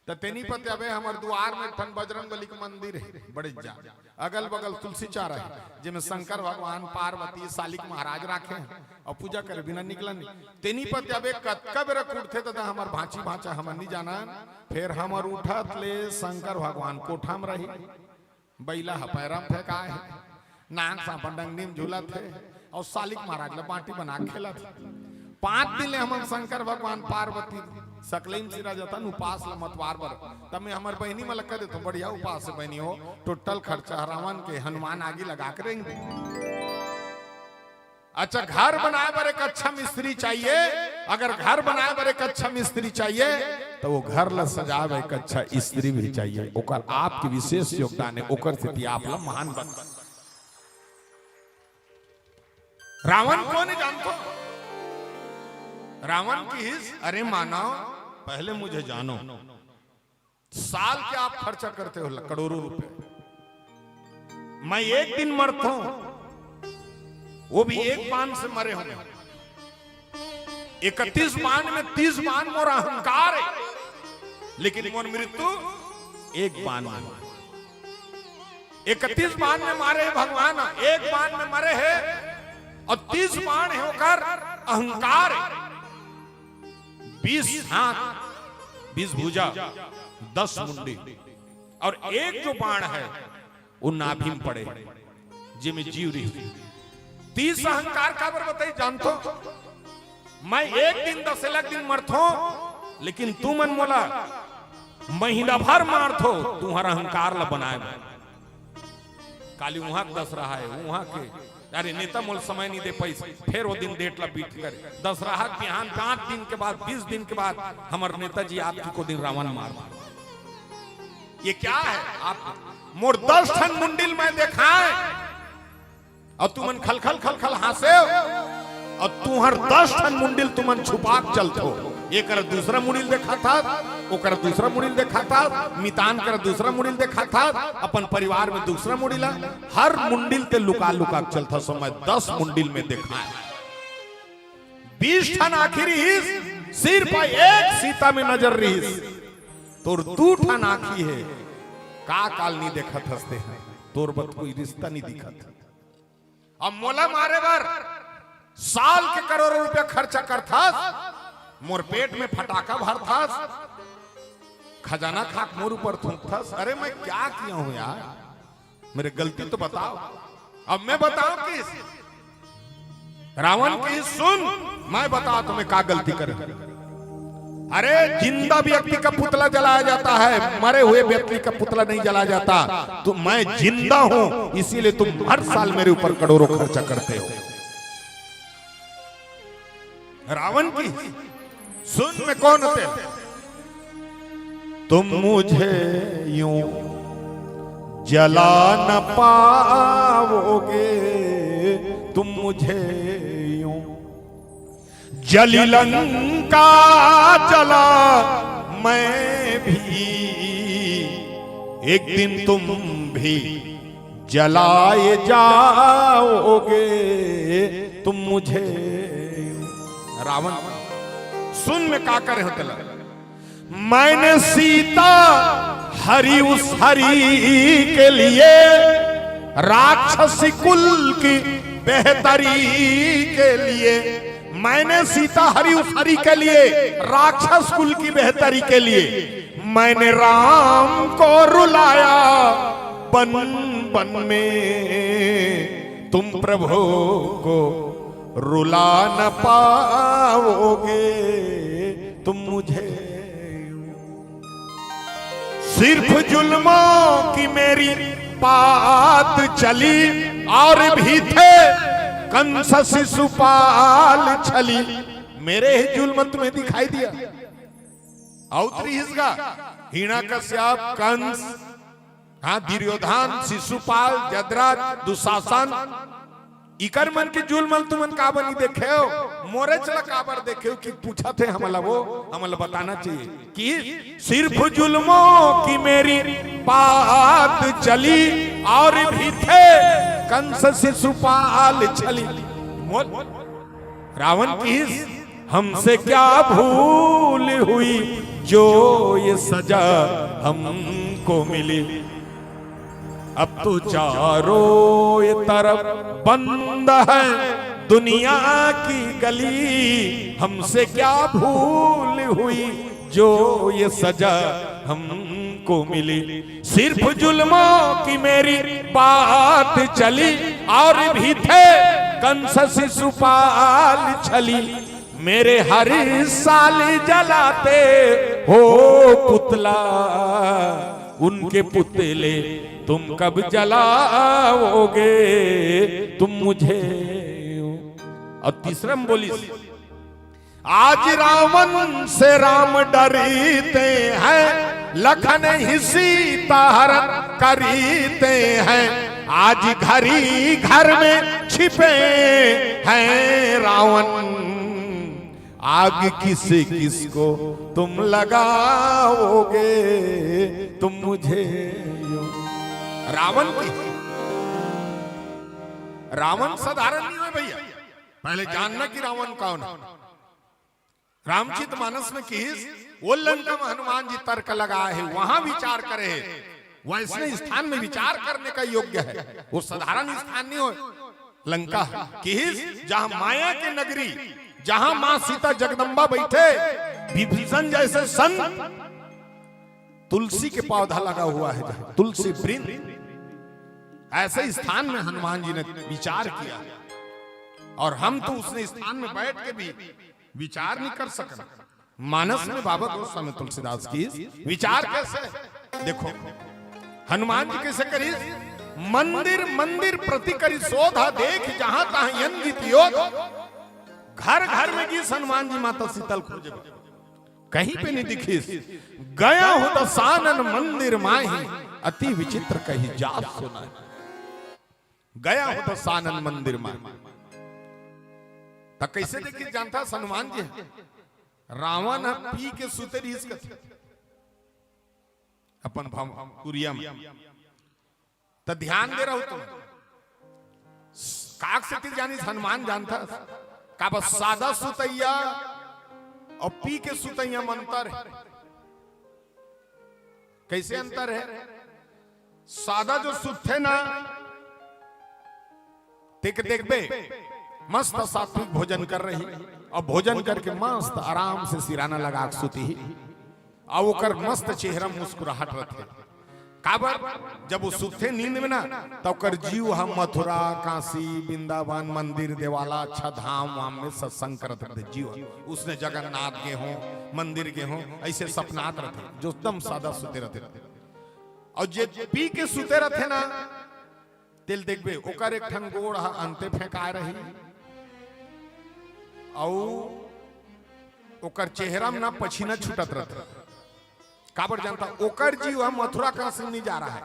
तो तेनी पते अबे हमार द्वार में ठन बजरंग बली के मंदिर है बड़े जा अगल बगल तुलसी चारा है जिसमें शंकर भगवान पार्वती सालिक महाराज राखे और पूजा करे बिना निकला नहीं। तेनी पते अबे कतका बेरा कुटथे तो हमार भांची भांचा हमन नहीं जाना। फिर हमार उठत ले शंकर भगवान कोठा में रही बैला पैरा में फेंका है नाग सांपन डंगनी में झूला थे और सालिक महाराज ला बाटी बना खेला थे। 5 दिन ले हम शंकर भगवान पार्वती सकलेम सिरा जतन उपास ल मतवार बर तब मैं हमर बहनी में लग दे तो बढ़िया उपास से बहनी हो टोटल खर्चा रावण के हनुमान आगे लगा कर रहेंगे। अच्छा घर बनाए पर एक अच्छा मिस्त्री चाहिए, अगर घर बनाए पर एक अच्छा मिस्त्री चाहिए तो वो घर ला सजावे एक अच्छा स्त्री भी चाहिए, ओकर आपके विशेष योगदान है, ओकर स्थिति आप ला महान बन। रावण कौन जानतो? रावण की हिस, अरे मानव पहले मुझे जानो, साल के आप खर्चा करते हो करोड़ों रुपए, मैं एक दिन मरता हूं वो भी एक बाण से मरे होंगे, 31 बाण में 30 बाण मोर अहंकार है, लेकिन मोर मृत्यु एक बाण में, 31 बाण में मारे है भगवान, एक बाण में मरे है और 30 बाण है होकर अहंकार है। 20 हाथ 20 भुजा 10 मुंडी और एक जो बाण है वो नाभि में पड़े जिसमें जीव रही। 30 अहंकार का बर बताई जानतो, मैं एक दिन 10 लाख दिन मरथो, लेकिन तू मन मोला महीना भर मारथो, तुम्हारा अहंकार ला बनाए काली वहां दस रहा है वहां के, अरे नेता मोल समय नहीं दे पैसे, फिर वो दिन डेट ला बीत करे, 10 रहा बिहान 5 दिन के बाद 20 दिन के बाद हमारे नेताजी आपकी को दिन रावण मार, ये क्या है? आप मोर 10 ठन मुंडिल में देखा है और तुमन खलखल खलखल हंसे और तुहर 10 ठन मुंडिल तुमन छुपा के चलतो, एक दूसरा मुंडिल देखा था, ओकर दूसरा मुंडिल देखा था, मितान कर दूसरा मुंडिल देखा था, अपन परिवार में दूसरा मुंडिल, हर मुंडिल के लुका लुका के चलता, सो मैं 10 मुंडिल में देखा है। 20 ठन आखिरी हिस सिर पर एक सीता में नजर रही, तोर 2 ठन आखी है का काल नहीं देखा हंसते हैं, तोर बत कोई रिश्ता नहीं दिखा था। अब मोला मारे बार साल के करोड़ों रुपया खर्चा करता, मोर पेट में फटाका भरता, खजाना खाक मोर ऊपर थूकता, अरे मैं क्या किया हूं यार, मेरे गलती तो बताओ। अब मैं बताऊं किस रावण की सुन, मैं बताओ तुम्हें क्या गलती करे। अरे जिंदा व्यक्ति का पुतला जलाया जाता है, मरे हुए व्यक्ति का पुतला नहीं जलाया जाता, तो मैं जिंदा हूं इसीलिए तुम हर साल मेरे ऊपर करोड़ों खर्चा करते हो। रावण की सुन में कौन होते? तुम मुझे यूं जला न पाओगे, तुम मुझे यूं जली लंका जला मैं भी, एक दिन तुम भी जलाए जाओगे, तुम मुझे। रावण सुन में का करे होते लगा, मैंने सीता हरि उस हरि के लिए, राक्षसी कुल की बेहतरी के लिए, मैंने सीता हरि उस हरि के लिए, राक्षस कुल की बेहतरी के लिए, मैंने राम को रुलाया बन बन में, तुम प्रभु को रुला न पाओगे, तुम मुझे। सिर्फ जुल्मों की मेरी बात चली, और भी थे कंस शिशुपाल छली, मेरे ही जुल्म तुम्हें दिखाई दिया। औतरी हिस्सा हिरण्यकश्यप, कंस, हाँ दुर्योधन, शिशुपाल, जयद्रथ, दुशासन, इकर मन के जुल्म तुमन काबर नहीं देखे हो, मोरे चला काबर देखे हो कि पूछा थे हमला, वो हमला बताना चाहिए कि सिर्फ जुल्मों की मेरी बात चली, और भी थे कंस शिशुपाल छली। रावण की हमसे क्या भूल हुई जो ये सजा हमको मिली, अब तो चारों ये तरफ बंद है दुनिया की गली, हमसे क्या भूल हुई जो ये सजा हमको मिली, सिर्फ जुल्मों की मेरी बात चली, और भी थे कंस शिशुपाल छली, मेरे हर साल जलाते हो पुतला, उनके पुतले तुम कब जलाओगे तुम मुझे। और तीसरा में बोली, आज रावण से राम डरते हैं, लखन ही सीता हरण करते हैं, आज घरी घर में छिपे हैं रावण, आग किसे किसको तुम लगाओगे तुम मुझे। रावण की, रावण साधारण नहीं है भैया, पहले जानना कि रावण कौन है। रामचरितमानस में किस वो लंका में हनुमान जी तर्क लगाए है, वहां विचार करे है, वैसे स्थान में विचार करने का योग्य है, वो साधारण स्थान नहीं हो। लंका किस जहां माया की नगरी, जहां मां सीता जगदम्बा बैठे, विभीषण जैसे संत, तुलसी के पौधा लगा हुआ है जहां तुलसी वृंद, ऐसे स्थान में हनुमान जी ने विचार किया। और हम तो उसने स्थान में बैठ के भी विचार नहीं कर सकते। मानस में बाबा गोस्वामी तुलसीदास की विचार कैसे देखो, हनुमान जी कैसे करी, मंदिर मंदिर प्रति करी शोधा, देख जहां तहां यंगित योध, घर घर में गीस हनुमान जी माता शीतल खोजे, कहीं पे नहीं दिखी। गया हूं तो सानन मंदिर माही, अति विचित्र कही जात सुना। गया हूं तो सानन मंदिर माही, तो कैसे देखिए जानता हनुमान जी रावण पी के सुते रही अपन कुरिया में, तो ध्यान दे रहा हूं तुम काक से जानी हनुमान जानता का बस सादा सुतैया और पी के सुतैया में अंतर है। कैसे अंतर है? सादा जो सुते ना देख बे मस्त सात्विक भोजन कर रही, और भोजन करके मस्त आराम से सिराना लगा सुती ही, और वो कर मस्त चेहरा मुस्कुराहट रखे। काबर जब वो सुते नींद में ना, तो कर जीव हम मथुरा काशी वृंदावन मंदिर देवाला अच्छा धाम वाम में सत्संग करते रहते जीव, उसने जगन्नाथ के हों मंदिर के हों ऐसे सपनात रहते, जो एकदम सादा सुते रहते। और जे पी के सुते रहते ना, तिल देखबे ओकर एक ठन गोड़ अंते फेंकाए रही, ओकर चेहरा में ना पसीना छूटत रहता। काबर जानता ओकर जीव मथुरा काशी नहीं जा रहा है,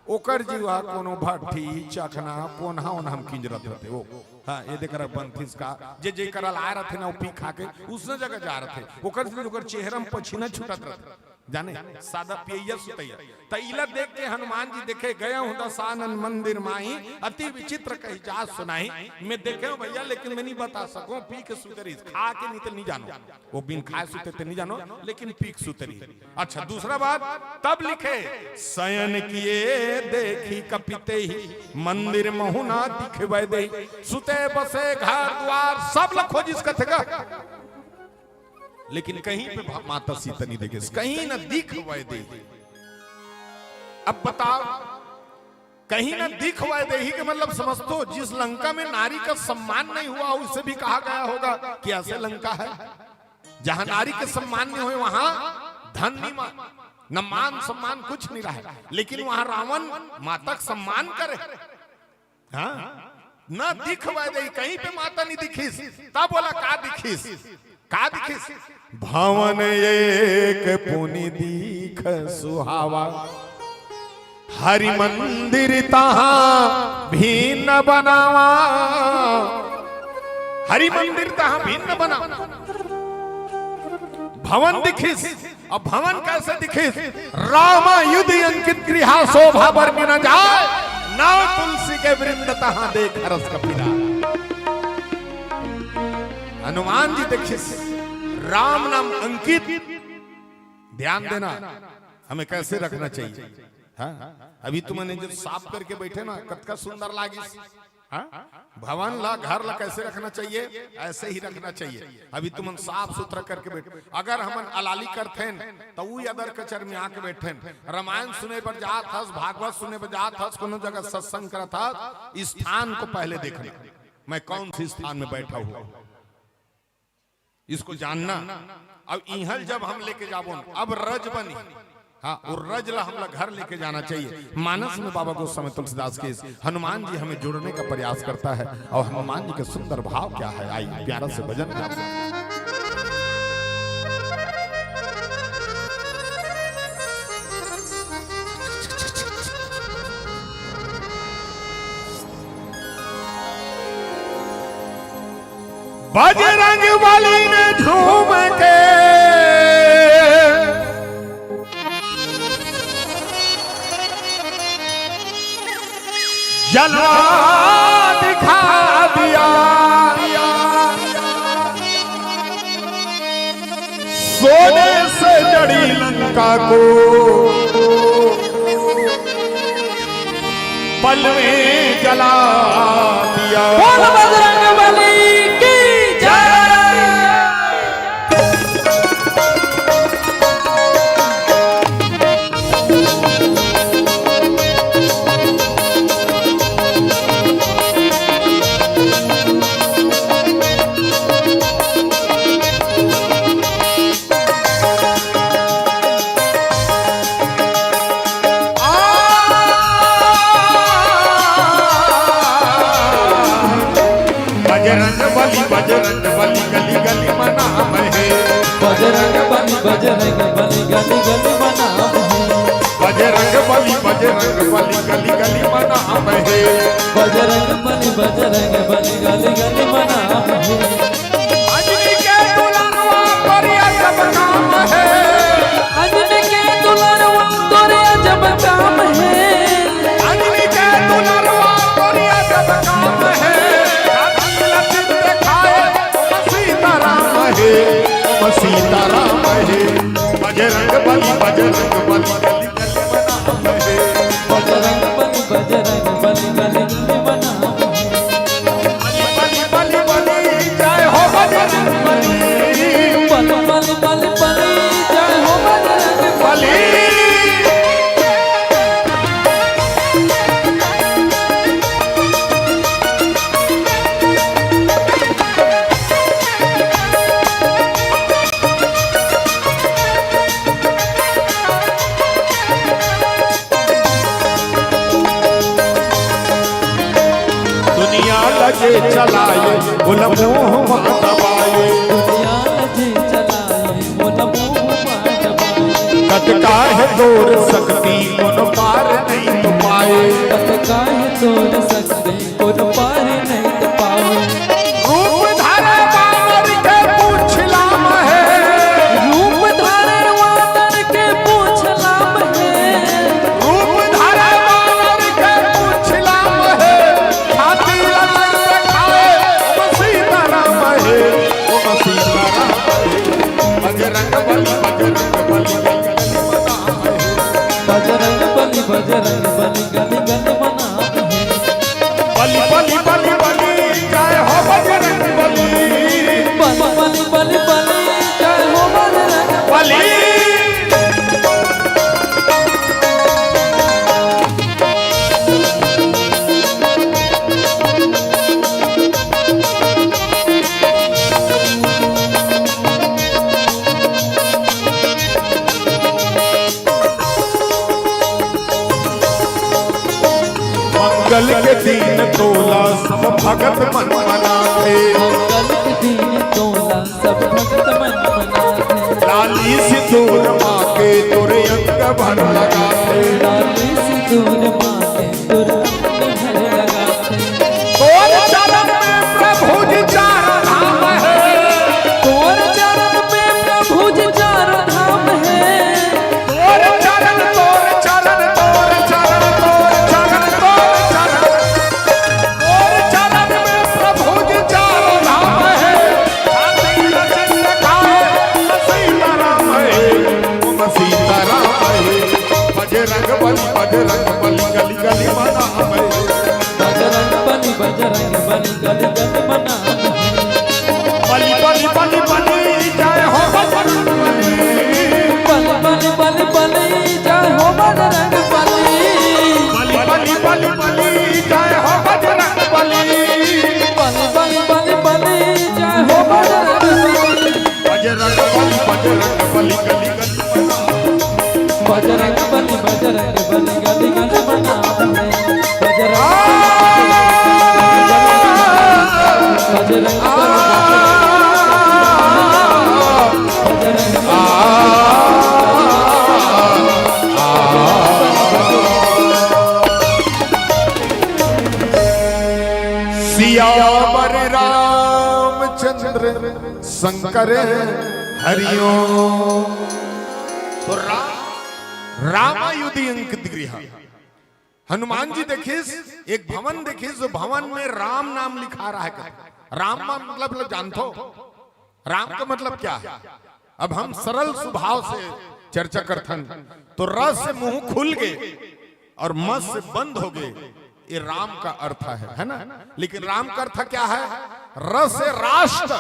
ओकर जीव कोनो भट्टी चखना कोन्हा ओन्हा हम किंजरत रहते। वो हाँ ये देख रहा बंथिस का जे करल आ रहे थे ना, वो पी खा के उसने जगह जा रहे थे, ओकर चेहरा में पसीना छूटत रहता। जाने सादा पिया सुतैया, तो इला देख के हनुमान जी देखे, गया हूं दसानन मंदिर माही, अति विचित्र कही जात सुनाई। मैं देखे हूं भैया, लेकिन मैं नहीं बता सकूं पी के सुतरी, खा के नहीं तो नहीं जानो, वो बिन खाए सुते थे नहीं जानो, लेकिन पी के सुतरी। अच्छा दूसरा बात तब लिखे, शयन किए देखी कपिते ही, मंदिर महुना दिखवे दे, सुते बसे घर द्वार सब लखो जिस कथे का, लेकिन कहीं पे माता सीता नहीं देखे, कहीं ना दिख दे। अब बताओ कहीं ना दिख दे ही के मतलब समझ तो, जिस लंका में नारी का सम्मान नहीं हुआ उससे भी कहा गया होगा कि ऐसे लंका है जहां नारी के सम्मान नहीं हुए, वहां धन नहीं न मान सम्मान कुछ नहीं रहा, लेकिन वहां रावण माता का सम्मान करे। हाँ ना दिख दे, कहीं पे माता नहीं दिखीस, तब बोला का दिखीस, का दिखीस, भवन एक पुनि दीख सुहावा, हरि मंदिर तहां भिन्न बनावा, हरि मंदिर तहां भिन्न बना। भवन दिखिस, अब भवन कैसे दिखिस, राम युद्ध अंकित गृहा शोभा वर्णि न जाए, ना तुलसी के वृंद तहां देख हरस कपिला। हनुमान जी देखिस राम नाम अंकित, ध्यान देना हमें कैसे रखना चाहिए। हाँ अभी तुमने जो साफ करके बैठे ना, कतका सुंदर लागी। हाँ भवन ला घर ला कैसे रखना चाहिए, ऐसे ही रखना चाहिए। अभी तुम साफ सुथरा करके बैठे, अगर हम अलाली करते तो वही अदर कचर में आके बैठे, रामायण सुने पर जात हस, भागवत सुने पर जात हस, कोनो जगह सत्संग करा था, स्थान को पहले देखना मैं कौन सी स्थान में बैठा हुआ। इसको जानना। अब इहल जब हम लेके जाबो अब रज बनी, हाँ और रज ला हम लोग घर लेके जाना चाहिए। मानस में बाबा गोस्वामी तुलसीदास के हनुमान जी हमें जोड़ने का प्रयास करता है और हनुमान जी के सुंदर भाव क्या है, आई प्यारा से भजन गाते। बजरंग बली ने झूम के जलवा दिखा दिया, सोने से जड़ी लंका को पल में जला दिया। बोल बजरंग बली की बजरंग बली गली गली मना है, बजरंग बली बजरंग बली गली गली मना है, बजरंग बली गली गली मना है, बजरंग बली गली गली मना है। अंजनी के दुल्हनवा तोरिया जब काम है, अंजनी के दुल्हनवा तोरिया जब काम है, अंजनी के दुल्हनवा तोरिया जब काम है, सीताराम है। बजरंग बली गली गली मना है, बजरंग बली गली गली मना बली बली बली जय हो बजरंग बली, बली बली बली बली जय हो बजरंग बली। लगे चलाए बोल मुँह दबाए, दुनिया लगे चलाए बोल मुँह दबाए, कत काहे तोड़ सकती कोन पार नहीं तो पाए, कत काहे तोड़ सकते कोन पार नहीं तो पाए। रूप धारे बानर के पूछ लाम है, रूप धारे वानर के पूछ लाम है, रूप धारे बानर के पूछ लाम है, हाथी बजरंग बली गली गली मना है, बली बली बली बली जय हो बजरंग बली, बली बली बली बली जय हो बजरंग बली। मंगल के दिन तोला सब भगत मन मनाते, मंगल के दिन तोला सब भगत मन मनाते, लाली सिंदूर माँ के तोरे अंग भर लगाते, लाली सिंदूर माँ के तोरे अंग भर लगाते। तोर चरण में प्रभु जी चार धाम है, तोर चरण में प्रभु जी चार धाम है, तोर चरण तोर चरण तोर चरण तोर चरण तोर चरण तोर चरण में प्रभु जी चार धाम है, छाती रचन खाए सीताराम है, सीताराम है। बजरंग बली गली गली मना है, बजरंग बली गली गली मना है, बली बली बली बली जय हो बजरंग बली, बली बली बली बली जय हो बजरंग बली, बली बली बली बली जय हो बजरंग बली, बली बली बली बली जय हो बजरंग बली। शंकर हरिओ। तो रामायुधि अंकित गृह। हनुमान जी देखिए एक भवन देखिए, जो भवन में राम नाम लिखा रहा है। राम का मतलब जानते हो? राम का मतलब क्या है? अब हम सरल स्वभाव से चर्चा करते हैं। तो र से मुंह खुल गए और म से बंद हो गए, ये राम का अर्थ है ना? लेकिन राम का अर्थ क्या है? र से राष्ट्र,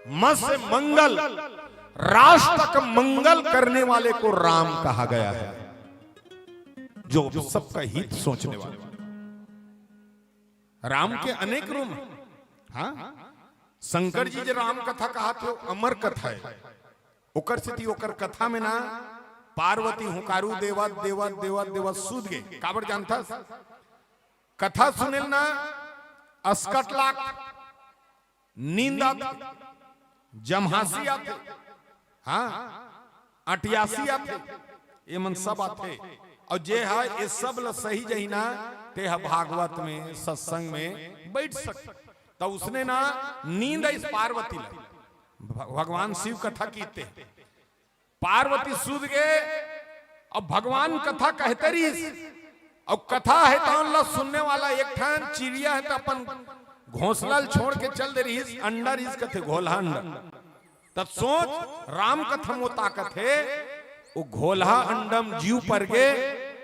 म से मंगल, राष्ट्र का मंगल करने वाले को राम कहा गया है, जो सबका हित सोचने वाले। राम के अनेक रूप। हाँ, शंकर जी जो राम कथा कहा थे अमर कथा है। ओकर स्थिति ओकर कथा में ना पार्वती हुकारू देवा देवा देवा देवा सूद गए। काबर जानता कथा सुने ना अस्कट लाख नींद आते, जमहासी आते, हाँ अटियासी आते, ये मन सब आते। और जे है ये सब ल सही जही ना ते भागवत में सत्संग में बैठ सकते। तो उसने ना नींद इस पार्वती भगवान शिव कथा कीते, पार्वती सूद गए और भगवान कथा कहते रही। और कथा है तो सुनने वाला एक ठान चिड़िया है तो अपन घोंसला छोड़ के चल दे रही। अंडा रिस कथे घोला अंडा। तब सोच राम कथा में ताकत है, वो घोला अंडम जीव पर गए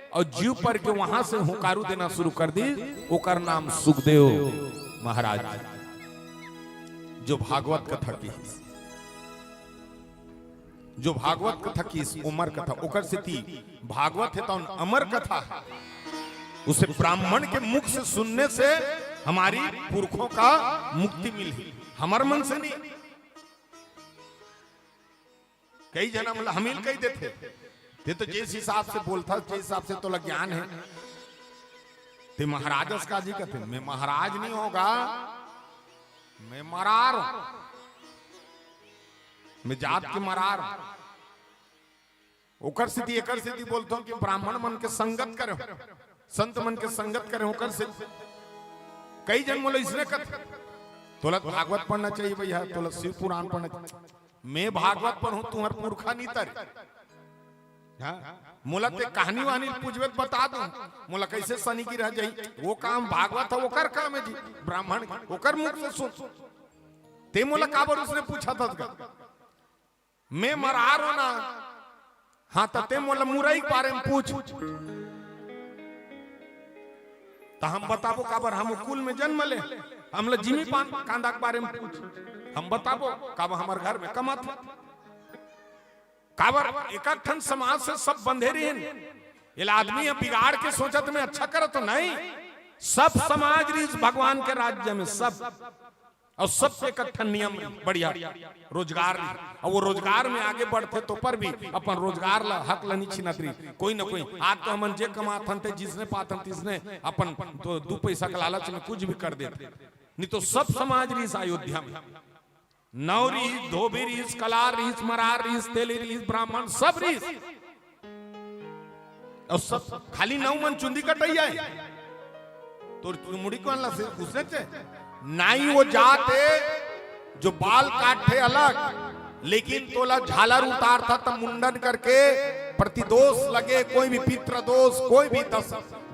और जीव पर के वहां से हुकारू देना शुरू कर दी। ओकर नाम सुखदेव महाराज, जो भागवत कथा की, जो भागवत कथा की उमर कथा ओकर स्थिति भागवत है तो अमर कथा है। उसे ब्राह्मण के मुख से सुनने से हमारी पुरखों का मुक्ति मिली, हमारे मन से नहीं। कई जन्म हमील कही देते ते तो जिस हिसाब से बोलता जिस हिसाब से तो ज्ञान है ते महाराज का जी कहते मैं महाराज नहीं होगा, मैं मरार हूं, मैं जात के मरार। ओकर स्थिति एकर स्थिति बोलता हूं कि ब्राह्मण मन के संगत करे, संत मन के संगत करे। ओकर से कई जन बोले इसने कर तोला भागवत पढ़ना चाहिए भैया, तोला शिव पुराण पढ़ना चाहिए। मैं भागवत पढ़ूं तुम्हार पुरखा नहीं तर। मोला ते कहानी वानी पूछवे बता दूं, मोला कैसे सनी की रह जाई। वो काम भागवत है, ओकर काम है जी ब्राह्मण, ओकर मुख से सुन। ते मोला काबर उसने पूछा था मैं मरार हो ना, हाँ ते मोला मुरई के बारे में पूछ तो हम बताबो काबर हम कुल में जन्म ले। हम जिमी पान कांदा के बारे में पूछ हम बताबो काबर हमारे घर में कमात काबर एकठन समाज से सब बंधे रहे। ये आदमी बिगाड़ के सोचा तो मैं अच्छा कर तो नहीं, सब समाज रीस भगवान के राज्य में सब, और सबसे इकट्ठा नियम बढ़िया रोजगार। और वो रोजगार में आगे बढ़ते तो पर भी अपन रोजगार ला हक ला नहीं छीनत रही। कोई ना कोई आज तो हमन जे कमाथन थे जिसने पाथन तिसने अपन तो 2 पैसा के लालच में कुछ भी कर देते। नहीं तो सब समाज रीस अयोध्या में नौरी धोबी रीस कलार रीस मरार रीस तेली रीस ब्राह्मण सब रीस, और सब खाली 9 मन चुंदी कटैया तो मुड़ी कौन ला से उसने चे नाई वो जाते जो बाल काटे अलग, लेकिन तोला झालर उतार था तब मुंडन करके प्रतिदोष लगे, कोई भी पितृ दोष, कोई भी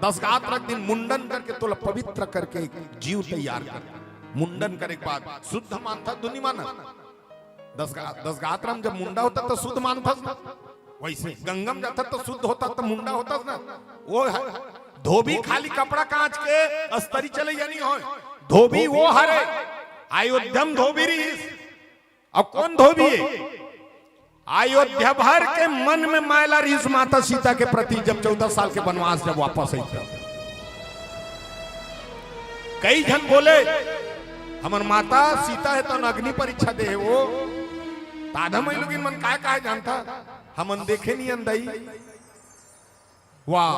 10 गात्र दिन मुंडन करके तोला पवित्र करके जीव तैयार कर। मुंडन करे के बाद शुद्ध मानता दुनी माना। 10 गात्र में जब मुंडा होता तो शुद्ध मानता ना, वैसे गंगम जाता तो शुद्ध होता तो मुंडा होता ना। वो धोबी खाली कपड़ा कांच के अस्तरी चले या नहीं हो, धोबी वो हरे अयोध्यम धोबी रही। अब कौन धोबी है? अयोध्या भर के मन में मैला रीस माता सीता के प्रति जब 14 साल के वनवास जब वापस आई, कई जन बोले हमर माता सीता है तो अग्नि परीक्षा दे है वो ताधा मैं लोग मन काय काय जानता हमन देखे नहीं अंदई। वाह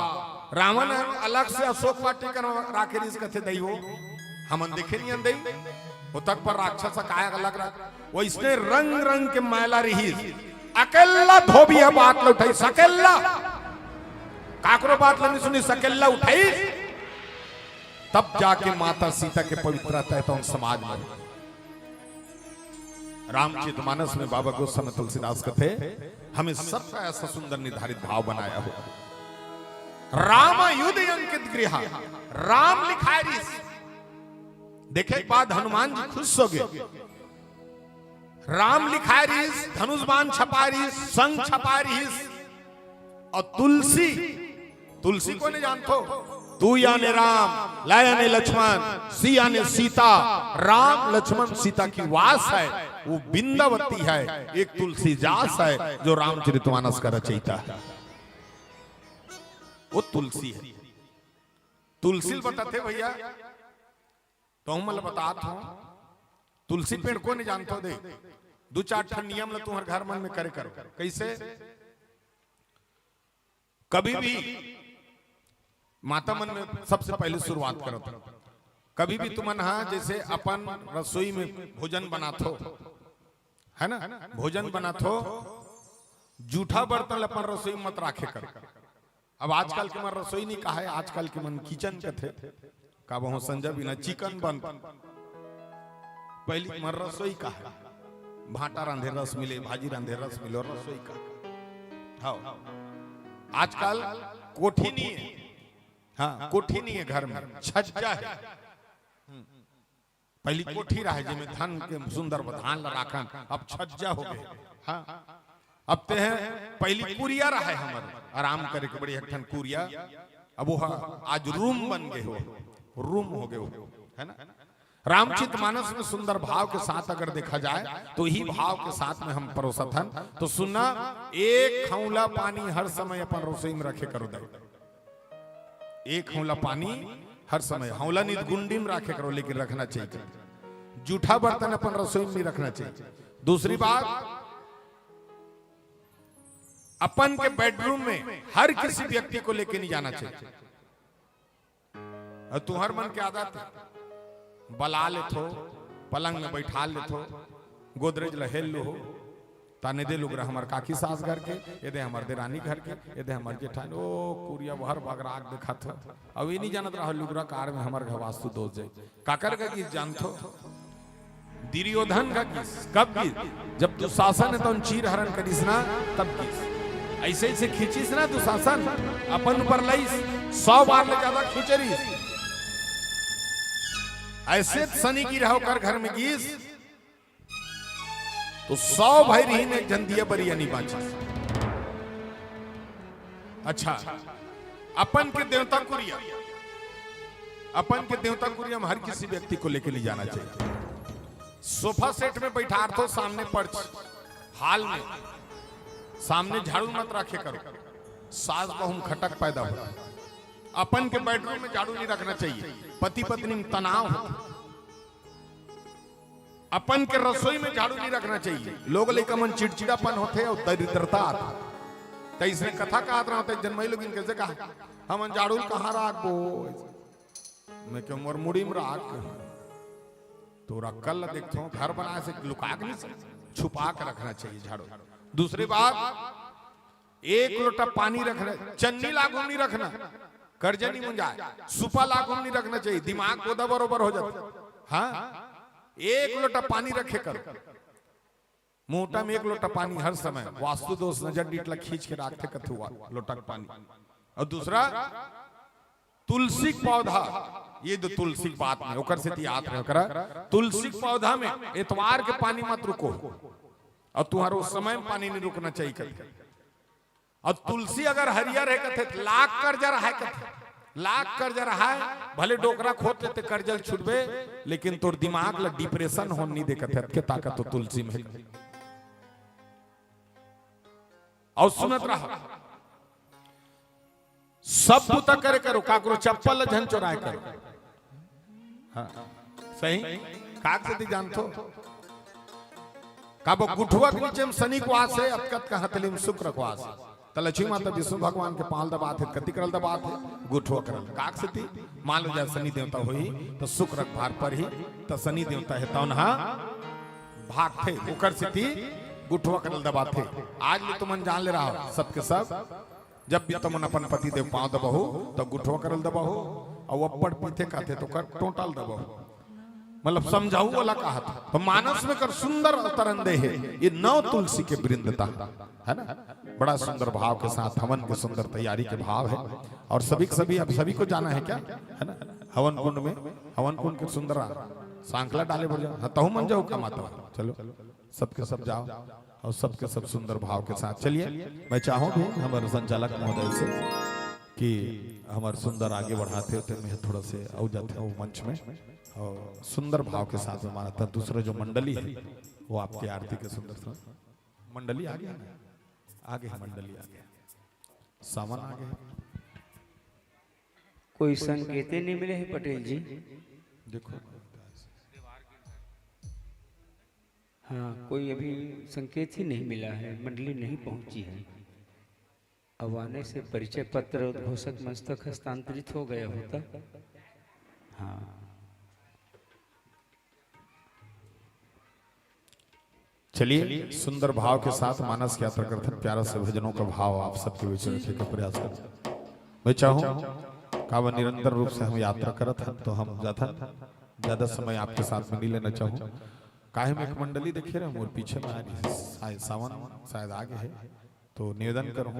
रावण अलग से अशोक वाटिका राखे रीस कथे दई हो, हमन देखे नहीं अंदई। वो तक पर राक्षस काय अलग वो इसने रंग रंग के मैला रही। अकेला धोबी है बात लो उठाई, सकेला काकरो बात नहीं सुनी, सकेला उठाई तब जाके माता सीता के पवित्रता है तो समाज में। रामचरितमानस में बाबा गोस्वामी तुलसीदास कथे हमें सबका ऐसा सुंदर निर्धारित भाव बनाया हो। राम युद्ध अंकित गृह, राम लिखाए रिस। देखे के बाद हनुमान जी खुश हो गए। राम लिखाए रिस, धनुष बाण छपा रिस, संग छपा रिस। और तुलसी, तुलसी को नहीं जानते? तू याने राम, लायाने लक्ष्मण, सिया ने सीता। राम लक्ष्मण सीता की वास है, वो बिंदावती है। एक तुलसी जास है जो रामचरितमानस का रचयिता है, वो तुलसी है। तुलसी बताते भैया तो हम बतात हूं। तुलसी पेड़ को नहीं जानते? दे दो चार ठन नियम ला तुम्हारे घर मन में करे करो। कैसे? कभी भी माता मन में सबसे पहले शुरुआत करो। कभी भी तुमन हाँ जैसे अपन रसोई में भोजन बनाथो, है ना, भोजन बनाथो, जूठा बर्तन अपन रसोई मत राखे करो। अब आजकल के मन रसोई नहीं कहा है, आजकल के मन किचन के थे का बहु संजय बिना चिकन बन। पहली मन रसोई का है, भाटा रांधे रस मिले, भाजी रांधे रस मिले, और रसोई का। हाँ आजकल कोठी नहीं है। हाँ कोठी नहीं है घर में, छज्जा है। पहली कोठी रहा जिसमें धन के सुंदर धान राखन, अब छज्जा हो गए। हाँ अब ते हैं पहली कुरिया रहा है हमारे आराम करे के बड़ी हठन कुरिया। अब वो आज रूम बन गए हो, रूम हो गए हो, है ना। रामचरितमानस में सुंदर भाव के साथ अगर देखा जाए तो ही भाव के साथ में हम परोसत हन। तो सुनना, एक खौला पानी हर समय अपन रसोई में रखे करो। दे एक हौला पानी हर समय, हौला नहीं गुंडी में रखे करो, लेकिन रखना चाहिए। जूठा बर्तन अपन रसोई में नहीं रखना चाहिए। दूसरी बात, अपन के बेडरूम में हर किसी व्यक्ति को लेके नहीं जाना चाहिए। और तुम्हार मन की आदत है, बला लेथो, पलंग में बैठा लेथो, गोदरेज लहेल लो हो, ताने दे लुगरा हमार काकी सास घर के, ये दे हमार देरानी घर के, ये दे हमार जेठानी। ओ कुरिया भर बगराग देखा था। अब ये नहीं जानत रहा लुगरा कार में हमार घर वास्तु दोष जाए। काकर का किस जानथो? दुर्योधन का किस कब किस? जब दुशासन है तो उन चीर हरण करिस ना, तब किस ऐसे ऐसे खींचिस ना दुशासन, अपन ऊपर लईस 100 बार ले ज्यादा खींचरिस। ऐसे शनि की रहो कर घर में गिस तो 100 भाई रही ने जंदिया बरिया नहीं बाची। अच्छा, अपन के देवता कुरिया, अपन के देवता कुरिया में हर किसी व्यक्ति को लेके ले जाना चाहिए। सोफा सेट में बैठा तो सामने पर्च, हाल में सामने झाड़ू मत रखे करो, सास बहुम खटक पैदा हो। अपन के बेडरूम में झाड़ू नहीं रखना चाहिए, पति पत्नी में तनाव हो। अपन के रसोई में झाड़ू नहीं रखना चाहिए, लोग लेकर मन चिड़चिड़ापन होते और दरिद्रता आता। तो इसने कथा कहा रहा होता है, जन्मई लोग कैसे कहा हम झाड़ू कहाँ राखो, मैं क्यों मोर मुड़ी में राख तो रखल देखो। घर बनाए से लुका के नहीं, छुपा कर रखना चाहिए झाड़ू। दूसरी बात, एक लोटा पानी रखना, चन्नी लागू नहीं रखना, कर्जा नहीं मुंजाए, सुपा लागू नहीं रखना चाहिए, दिमाग को बरोबर हो जाता। हाँ एक लोटा पानी रखे करो, मोटा में एक लोटा पानी हर समय, वास्तु दोष नजर डीटला खींच के रखते कथुआ लोटा पानी। और दूसरा, तुलसी पौधा, ये दो तुलसी बात में ओकर से याद रहे करा। तुलसी पौधा में एतवार के पानी मत रुको, और तुम्हारा उस समय पानी नहीं रुकना चाहिए कथे। और तुलसी अगर हरियर है कथे लाख कर्जा रहा है कथे, लाख कर्जा रहा है, भले डोकरा खोद लेते कर्जल छुटबे, लेकिन तोर दिमाग ला डिप्रेशन हो नहीं देखते के ताकत तो तुलसी में। और सुनत रहा, सब बुता करे करो, काकरो चप्पल झन चोराए करो। हाँ सही काक से जानतो काबो गुठुआ के नीचे में शनि को आस है, अतकत का हथली में शुक्र को आस है। तो लक्ष्मी माता विष्णु भगवान के पाल दबात है, कति करल दबात है, गुठुआ करल काक से मान लो जाए शनि देवता हुई तो शुक्र भार पर ही, तो शनि देवता है तो ना भाग थे उकर से गुठुआ करल दबात थे। आज भी तुम जान ले रहा हो सबके सब, जब भी तुम अपन पति देव पांव दबाहो तो गुठुआ करल दबाहो, और अब्बड़ पीते खाते तो कर टोटल दबाहो। मतलब समझाऊ वाला कहा था। तो मानस में कर सुंदर अवतरण है ये नौ तुलसी के वृंदता है ना, बड़ा सुंदर भाव के साथ हवन के सुंदर तैयारी के भाव है। और सभी आप सभी को जाना है क्या है ना, हवन कुंड में, हवन कुंड के सुंदर सांकला डाले बढ़ जाओ, तहु मन जाओ का माता, चलो सबके सब जाओ और सबके सब सुंदर भाव के साथ चलिए। मैं चाहूँ भी हमारे संचालक महोदय से कि हमारे सुंदर आगे बढ़ाते होते मैं थोड़ा से आओ जाते हैं मंच में और सुंदर भाव के साथ में माना था। दूसरा जो मंडली है वो आपके आरती के सुंदर मंडली आगे आगे है, मंडली आगे सामान आगे। कोई संकेत नहीं मिले हैं पटेल जी। देखो हाँ, कोई अभी संकेत ही नहीं मिला है, मंडली नहीं पहुंची है। अब आने से परिचय पत्र उद्घोषक मंच तक हस्तांतरित हो गया होता। हाँ, चलिए सुंदर भाव के साथ मानस यात्रा करते हैं। प्यारा से भजनों का भाव आप सबके बीच रखने का प्रयास करते हैं। मैं चाहूँ का वह निरंतर रूप से हम यात्रा करते हैं तो हम ज्यादा समय आपके साथ में नहीं लेना चाहूँ। काहे में एक मंडली देखिए रहे और पीछे में आ रही है, सावन शायद आगे है, तो निवेदन करूँ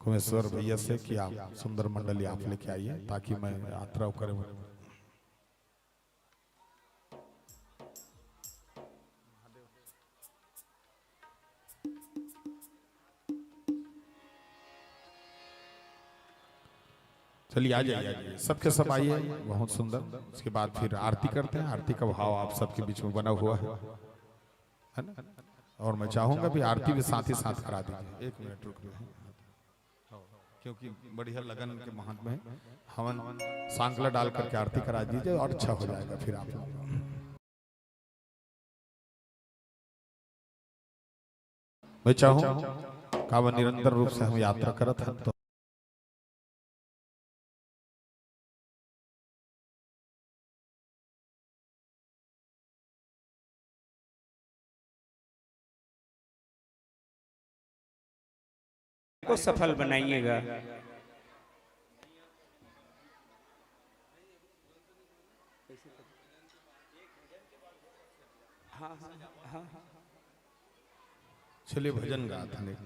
कुमेश्वर भैया से कि आप सुंदर मंडली आप लेके आइए ताकि मैं यात्रा करूँ। चलिए आ जाइए, सबके सब आइए, बहुत सुंदर। उसके बाद फिर आरती करते हैं। आरती का भाव आप सबके बीच में बना हुआ है ना। और मैं चाहूंगा भी आरती भी साथ ही साथ करा दीजिए। 1 मिनट रुक क्योंकि बढ़िया लगन के महात्मा है। हवन सांकला डाल करके आरती करा दीजिए और अच्छा हो जाएगा। फिर आप मैं चाहूँ का वह निरंतर रूप से हम यात्रा करते हैं तो को सफल बनाइएगा। चलिए भजन गाते हैं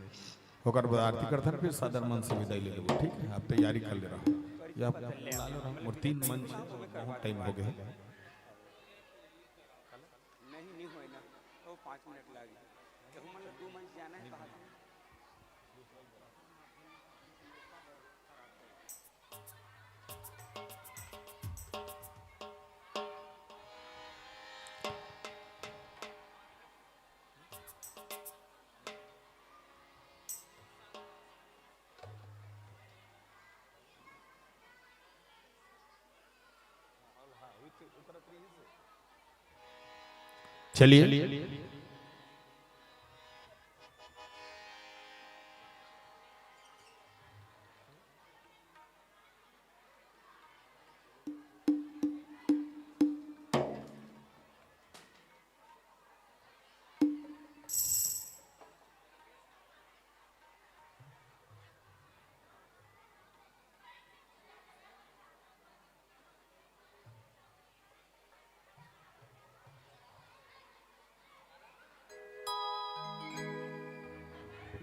होकर बाद आरती करते हैं, फिर सादर मन से विदाई ले लो। ठीक है, आप तैयारी कर ले रहा हूँ या और 3 मंच बहुत टाइम हो गया। नहीं होए ना तो 5 मिनट लागे, मतलब 2 मंच जाना है। चलिए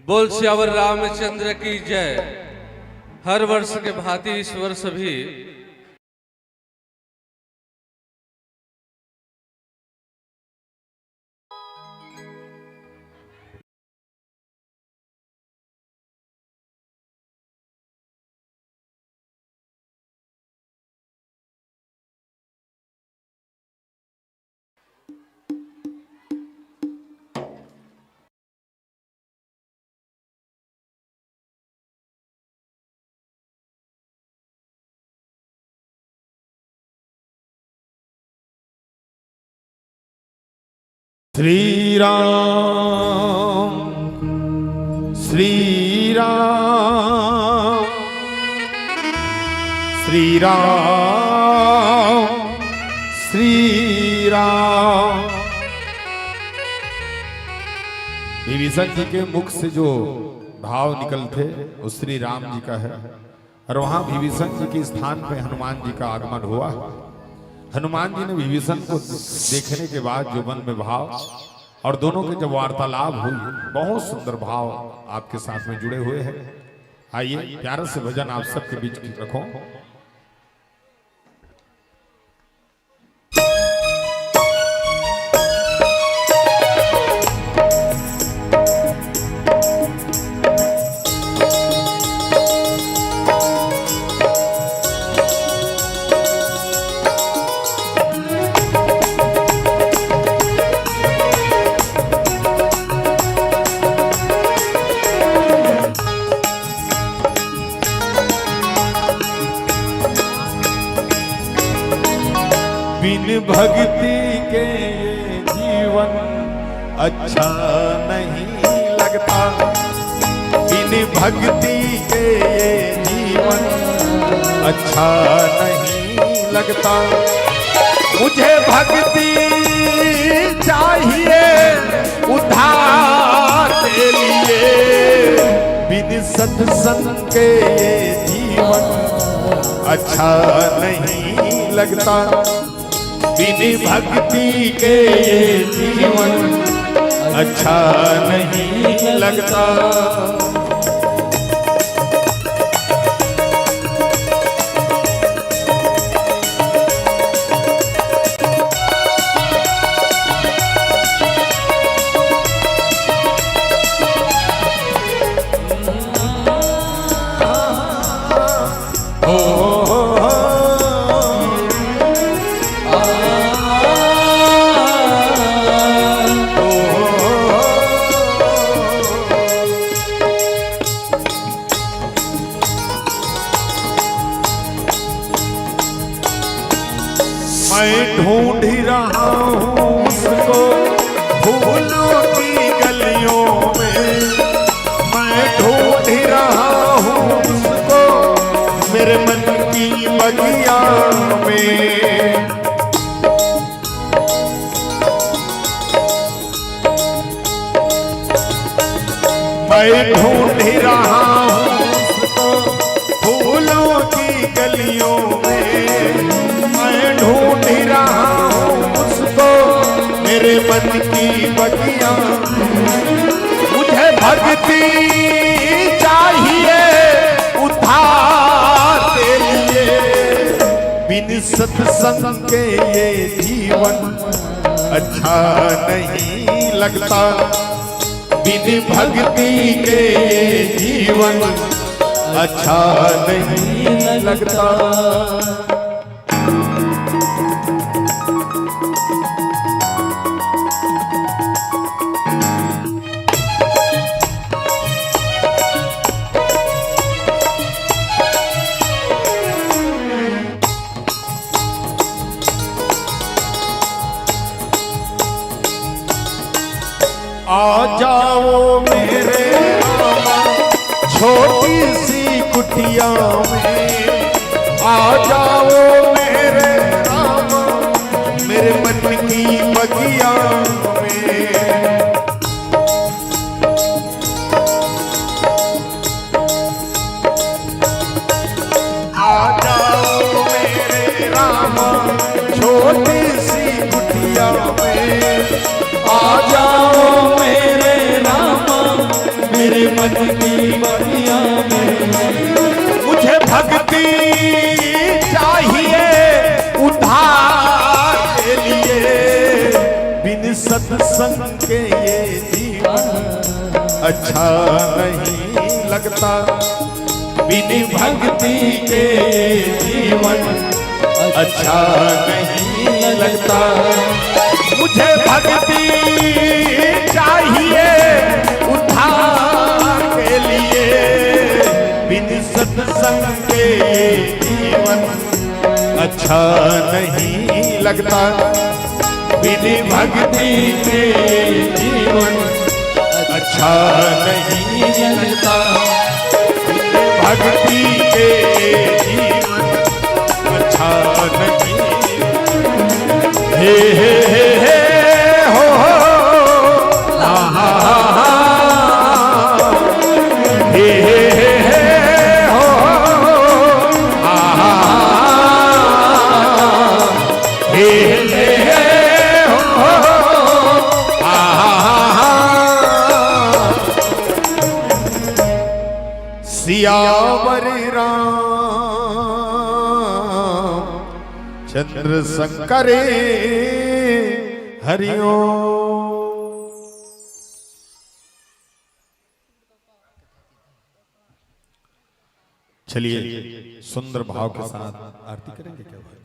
बोल श्यावर रामचंद्र की जय। हर वर्ष के भांति इस वर्ष भी श्री राम श्री राम श्री राम श्री राम। विभीषण जी के मुख से जो भाव निकलते वो श्री राम जी का है और वहां विभीषण जी के स्थान पे हनुमान जी का आगमन हुआ हनुमान जी ने विभीषण को देखने के बाद जो मन में भाव और दोनों के जब वार्तालाप हुई, बहुत सुंदर भाव आपके साथ में जुड़े हुए हैं। आइए प्यारे से भजन आप सबके बीच की रखो। बिन भक्ति के ये जीवन अच्छा नहीं लगता, बिन भक्ति के ये जीवन अच्छा नहीं लगता। मुझे भक्ति चाहिए उद्धार के लिए, बिन सत्संग के ये जीवन अच्छा नहीं लगता, बिन भक्ति के ये जीवन अच्छा नहीं लगता। मैं ढूंढ रहा हूँ उसको फूलों की गलियों में, मैं ढूंढ रहा हूँ उसको मेरे मन की बगिया में। मैं ढूंढ रहा हूँ उसको फूलों की गलियों में, मैं ढूंढ रहा हूँ उसको मेरे मन की बगिया। मुझे भक्ति चाहिए उद्धार के लिए, बिन सत्संग के ये जीवन अच्छा नहीं लगता, बिन भक्ति के ये जीवन अच्छा नहीं लगता। आ जाओ मेरे रामा छोटी सी कुटिया में, आ जाओ मेरे रामा मेरे मन की बगिया में। आ जाओ मेरे रामा छोटी सी कुटिया में, आ जाओ मेरे रामा मेरे मन की बगिया में। मुझे भक्ति चाहिए उद्धार के लिए, बिन सत्संग के ये जीवन अच्छा नहीं लगता, बिन भक्ति के ये जीवन अच्छा नहीं लगता। मुझे भक्ति चाहिए उद्धार के लिए, बिन सत्संग के जीवन अच्छा नहीं लगता, बिन भक्ति के जीवन अच्छा नहीं लगता, बिन भक्ति के जीवन अच्छा नहीं। हे हे हे हे हो हा हा हा, हे हे हे हो हा हा, चंद्र शंकरे हरिओ। चलिए सुंदर भाव के साथ आरती करेंगे क्या भाई?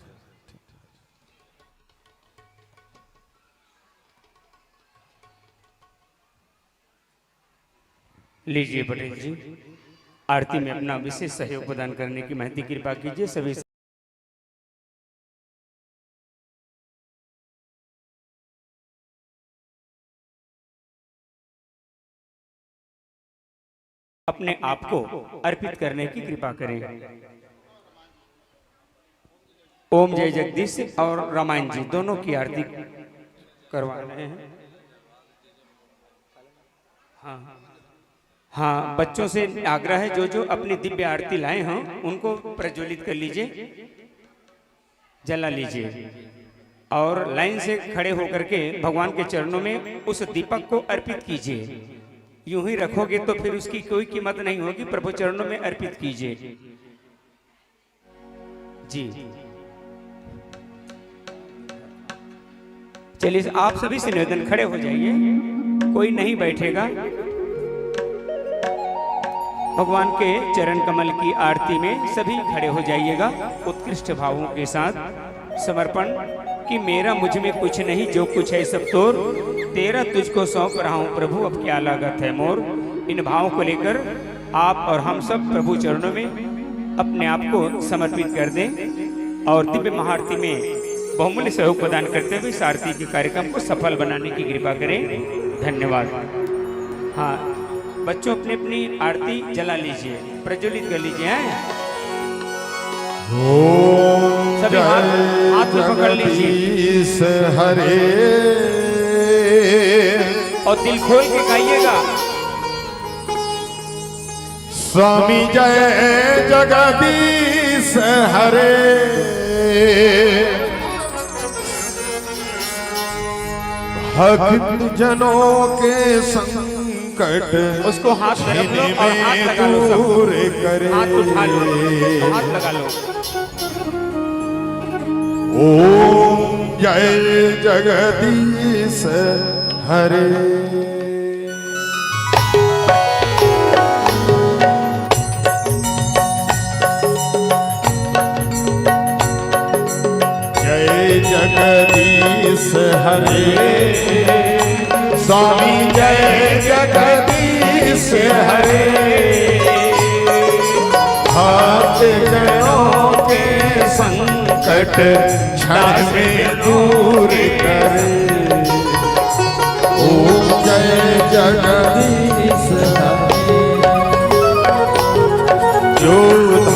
लीजिए पटेल जी, आरती में अपना विशेष सहयोग प्रदान करने की महती कृपा कीजिए। सभी अपने आप को अर्पित करने की कृपा करें। ओम जय जगदीश और रामायण जी दोनों की आरती करवा रहे हैं। हाँ हाँ, बच्चों से आग्रह है जो जो अपनी दिव्य आरती लाए हों उनको प्रज्वलित कर लीजिए, जला लीजिए और लाइन से खड़े होकर के भगवान के चरणों में उस दीपक को अर्पित कीजिए। यूं ही रखोगे तो फिर उसकी कोई कीमत नहीं होगी, प्रभु चरणों में अर्पित कीजिए जी। चलिए आप सभी से निवेदन, खड़े हो जाइए, कोई नहीं बैठेगा। भगवान के चरण कमल की आरती में सभी खड़े हो जाइएगा उत्कृष्ट भावों के साथ। समर्पण कि मेरा मुझ में कुछ नहीं, जो कुछ है सब तोर, तेरा तुझको सौंप रहा हूं प्रभु, अब क्या लागत है मोर। इन भावों को लेकर आप और हम सब प्रभु चरणों में अपने आप को समर्पित कर दें और दिव्य महाआरती में बहुमूल्य सहयोग प्रदान करते हुए इस आरती के कार्यक्रम को सफल बनाने की कृपा करें। धन्यवाद। हाँ बच्चों, अपनी अपनी आरती जला लीजिए, प्रज्वलित कर लीजिए हैं? सभी हाथ में पकड़ लीजिए हरे और दिल खोल के गाइएगा। स्वामी जय जगदीश हरे, भक्त जनों के संकट उसको हाथ में रख लो और हाथ लगा लो, दूर करे। हाथ उठा लो, हाथ लगा लो। ओम जय जगदीश हरे। जय जगदीश हरे, स्वामी जय जगदीश हरे, भक्त जनों के संकट क्षण में दूर करे। ओम जय जगदीश हरे, जो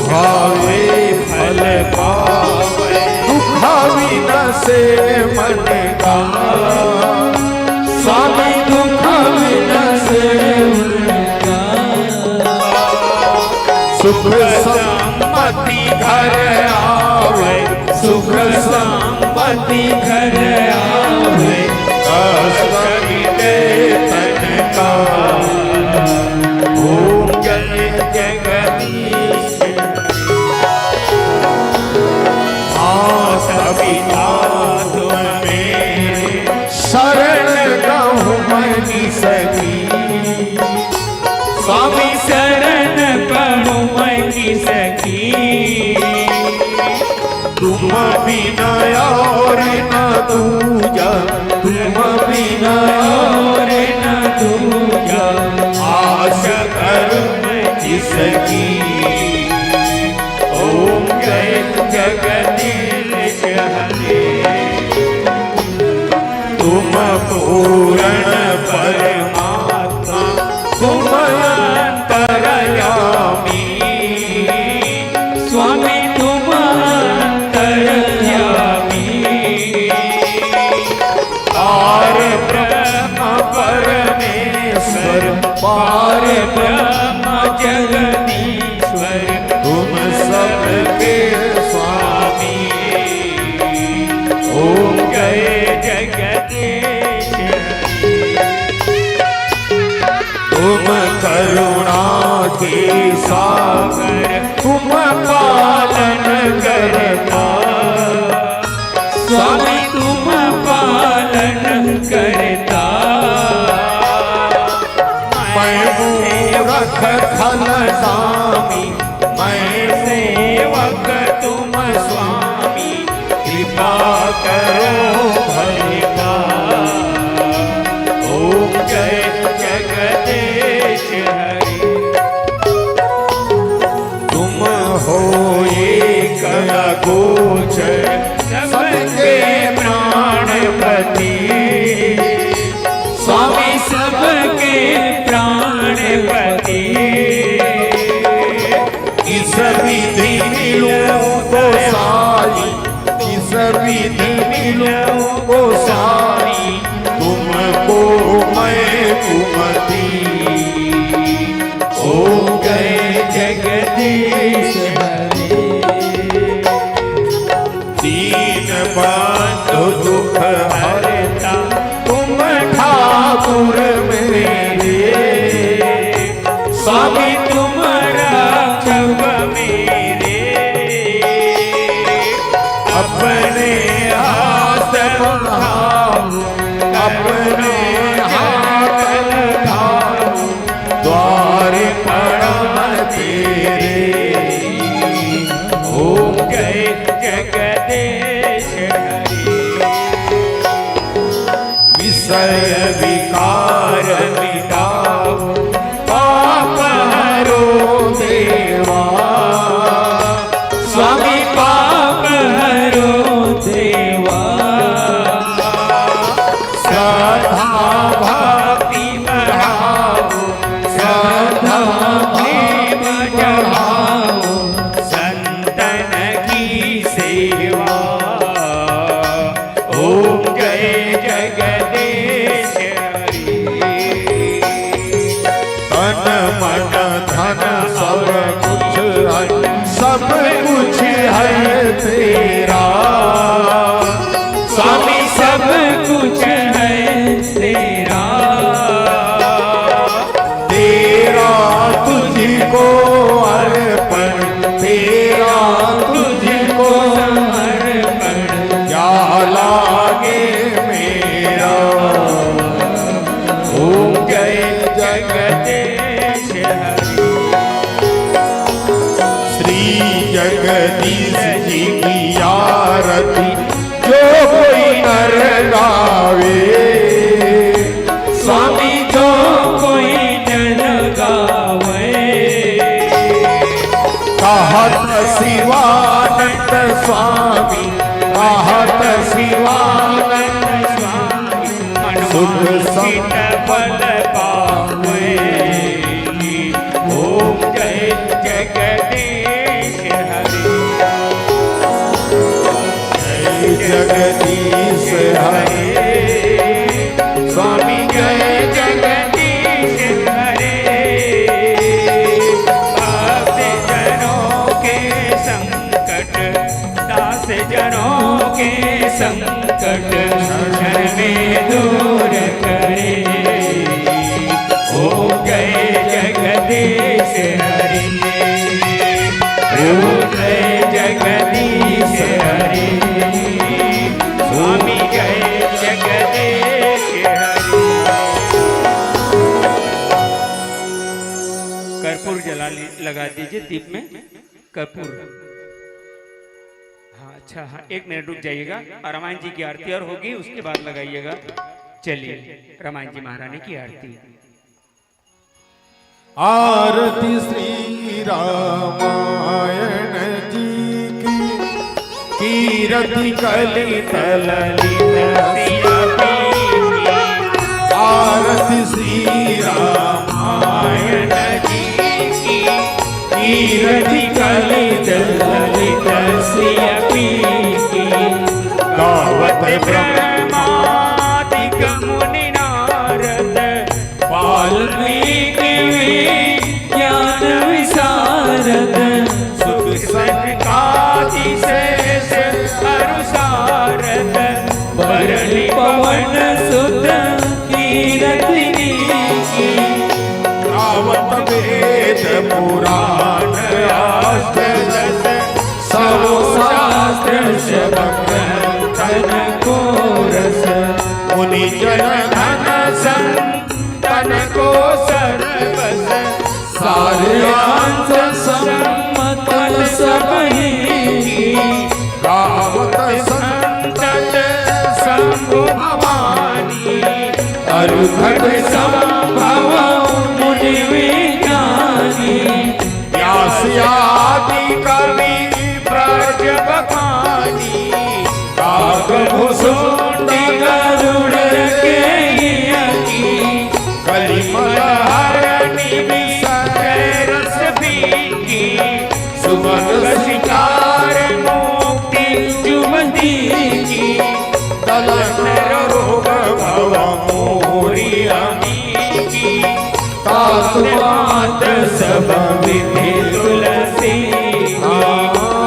भावे फल पावे, दुखावी न से मन का, स्वामी दुखावी न से मन का, सुख संपत्ति घर आवे, सुख संपत्ति घर आवे, कष्ट मिटे तन का। ओम जय जगदीश शरण कहूँ मनी सकी, स्वामी शरण कहूँ मनी सकी, तुम बिना और न दूजा, तुम बिना और न दूजा, आश करूँ जिसकी। ओम जय जगदीश हरे, तुम पूर्ण परमात्मा, तुम अंतर्यामी, स्वामी तुम अंतर्यामी, पार ब्रह्म परमेश्वर, पार ब्रह्म जगदीश्वर, तुम सबके स्वामी। ओम जय जगदीश तुम करुणा के सागर, तुम पालन करता, फल स्वामी, मैं सेवक तुम स्वामी, कृपा करो भले का। ओम जय जगदीश हरि। तुम हो एक गोचर सबके प्राणपति, स्वामी सबके प्राणपति। किस विधि मिलूं गोसाई, किस विधि मिलूं गोसाई, तुमको मैं कुमति। ओम जय जगदीश हरि। दीन बंधु दुख हरता तुम ठाकुर मेरे, स्वामी तुम रक्षक मेरे। अपने हाथ उठाओ, अपने हाथ उठाओ, द्वार पड़ा तेरे। ओम जय जगदीश हरि। विषय विकार मिटाओ, पाप हरो देवा, स्वामी पाप हरो देवा। श्रद्धा भक्ति बढ़ाओ, श्रद्धा भक्ति बढ़ाओ, संतन की सेवा। ओम जय जगदीश हरि। तन मन धन सब कुछ है, सब कुछ है तेरा, स्वामी सब कुछ है तेरा। तेरा तुझको अर्पण, तेरा तुझको अर्पण। क्या लागे मेरा। ओम जय जगदीश हरि। श्री जगदीश जी की आरती जो कोई नर गावे, स्वामी जो कोई न गावे। कहत शिवानंद स्वामी, कहत शिवानंद स्वामी सुख मनोचित बल पावे। ओम जय जगदीश हरि। जय जगदीश हरे, स्वामी जय जगदीश हरे। भक्त जनों के संकट, दास जनों के संकट, क्षण में दूर करे। ओम जय जगदीश हरि। ओम जय जगदीश हरि। स्वामी जय जगदीश हरि। कर्पूर लगा दीजिए दीप में कर्पूर। हाँ अच्छा, हाँ 1 मिनट रुक जाइएगा। रामायण जी की आरती और होगी, उसके बाद लगाइएगा। चलिए रामायण जी महारानी की आरती। आरती श्री रामायण जी की, कीरति कलित ललित सिया की। आरती श्री रामायण जी की कीरति कलित ललित सिया की। गावत ब्रह्मादिक मुनि नारद, वाल्मीकि ज्ञान विशारद, सुख संकादि शेष अनुसारद, वरणी पवन सुत कीरतिनी की। गावत वेद पुराण अष्टदश सब शास्त्र शब्द को रस, मुनि जन धन संतन को सर्वस, कार्यांश सम्मत सबहि गावत संतत शंभु भवानी अरुघट संभव मुनि विज्ञानी व्यास आदि कवि ब्रज बखानी काग भुसुंडी गरुड़ के यकी कलिमल हरणी विषय रस पीकी सुमन शिकार मुक्ति जुमती की तलन रोग भव मोरी अमीकी तातुमात सब विधि तुलसी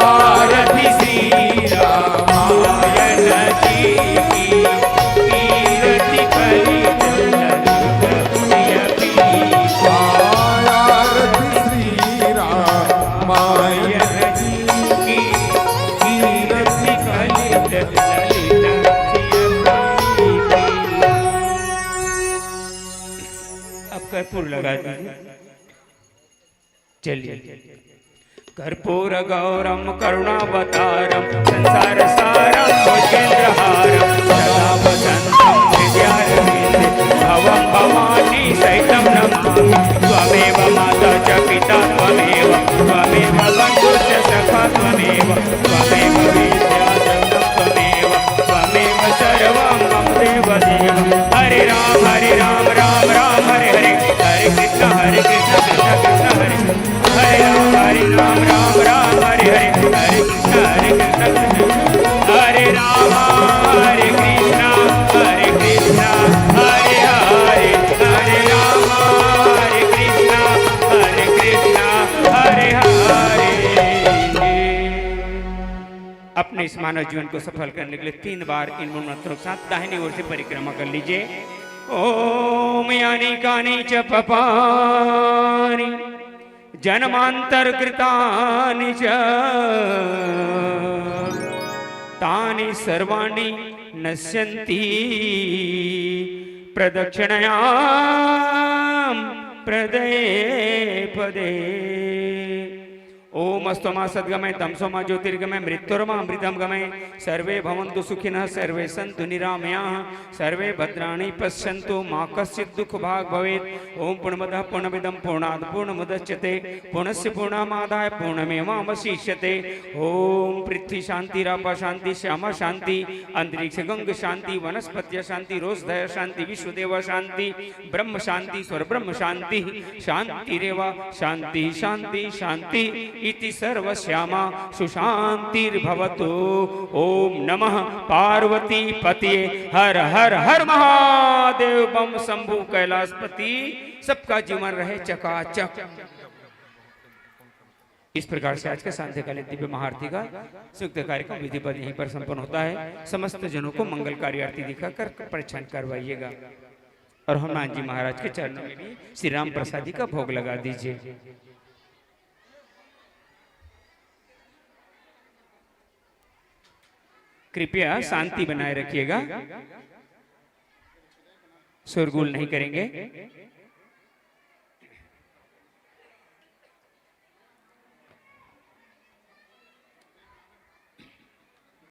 आरती श्री रामायण जी की कीर्ति कलित ललित आरती श्री रामायण जी की कीर्ति कलित ललित अब कर्पूर लगा दीजिए। चलिए। कर्पूर गौरम करुणावतारम संसार सारम भुजगेंद्रहारम सदा वसंतम हृदयारविंदे भवं भवानी सहितं नमामि त्वमेव माता च पिता त्वमेव बन्धु च सखा त्वमेव विद्या त्वमेव सर्वं मम देव देव। हरे राम राम राम हरे हरे हरे कृष्ण कृष्ण कृष्ण हरे राम राम हरे हरे हरे कृष्ण कृष्ण हरे राम हरे कृष्ण हरे हरे राम हरे कृष्ण हरे हरे। अपने इस मानव जीवन को सफल करने के लिए 3 बार इन मंत्रों के साथ दाहिनी ओर से परिक्रमा कर लीजिए। ओम यानी कानी च पपानि जन्मांतर कृतानि च तानि सर्वाणि नश्यन्ति प्रदक्षिणयां प्रदे पदे। ओम अस्तमा सद्गमय तमसोमा ज्योतिर्गमय मृत्युर्मा अमृतम गमय सर्वे भवन्तु सुखिनः सर्वे सन्तु निरामयाः सर्वे भद्राणि पश्यन्तु मा कश्चित् दुःख भाग् भवेत्। ओम पूर्णमदः पूर्णमिदं पूर्णात् पूर्णमुदच्यते पूर्णस्य पूर्णमादाय पूर्णमेवावशिष्यते। ओम पृथ्वी शांति रापा शांति श्यामा शांति अंतरिक्ष गंग शांति वनस्पत्य शांति रोषधय शांति विश्वदेव शांति ब्रह्म शांति स्वर ब्रह्म शांति शांतिरेव शांति शांति शांति इति सर्वश्यामा सुशांतिर्भवतु। ओम नमः पार्वती पतिये हर हर हर महादेव बम शंभु कैलाशपति। सबका जीवन रहे चकाचक। इस प्रकार से आज का सांध्यकालीन दिव्य महाआरती का संयुक्त कार्यक्रम विधिवत यहीं पर संपन्न होता है। समस्त जनों को मंगलकारी आरती दिखाकर परिछन करवाइएगा और हनुमान जी महाराज के चरणों में भी श्री राम प्रसाद जी का भोग लगा दीजिए। कृपया शांति बनाए रखिएगा, शोरगुल नहीं करेंगे।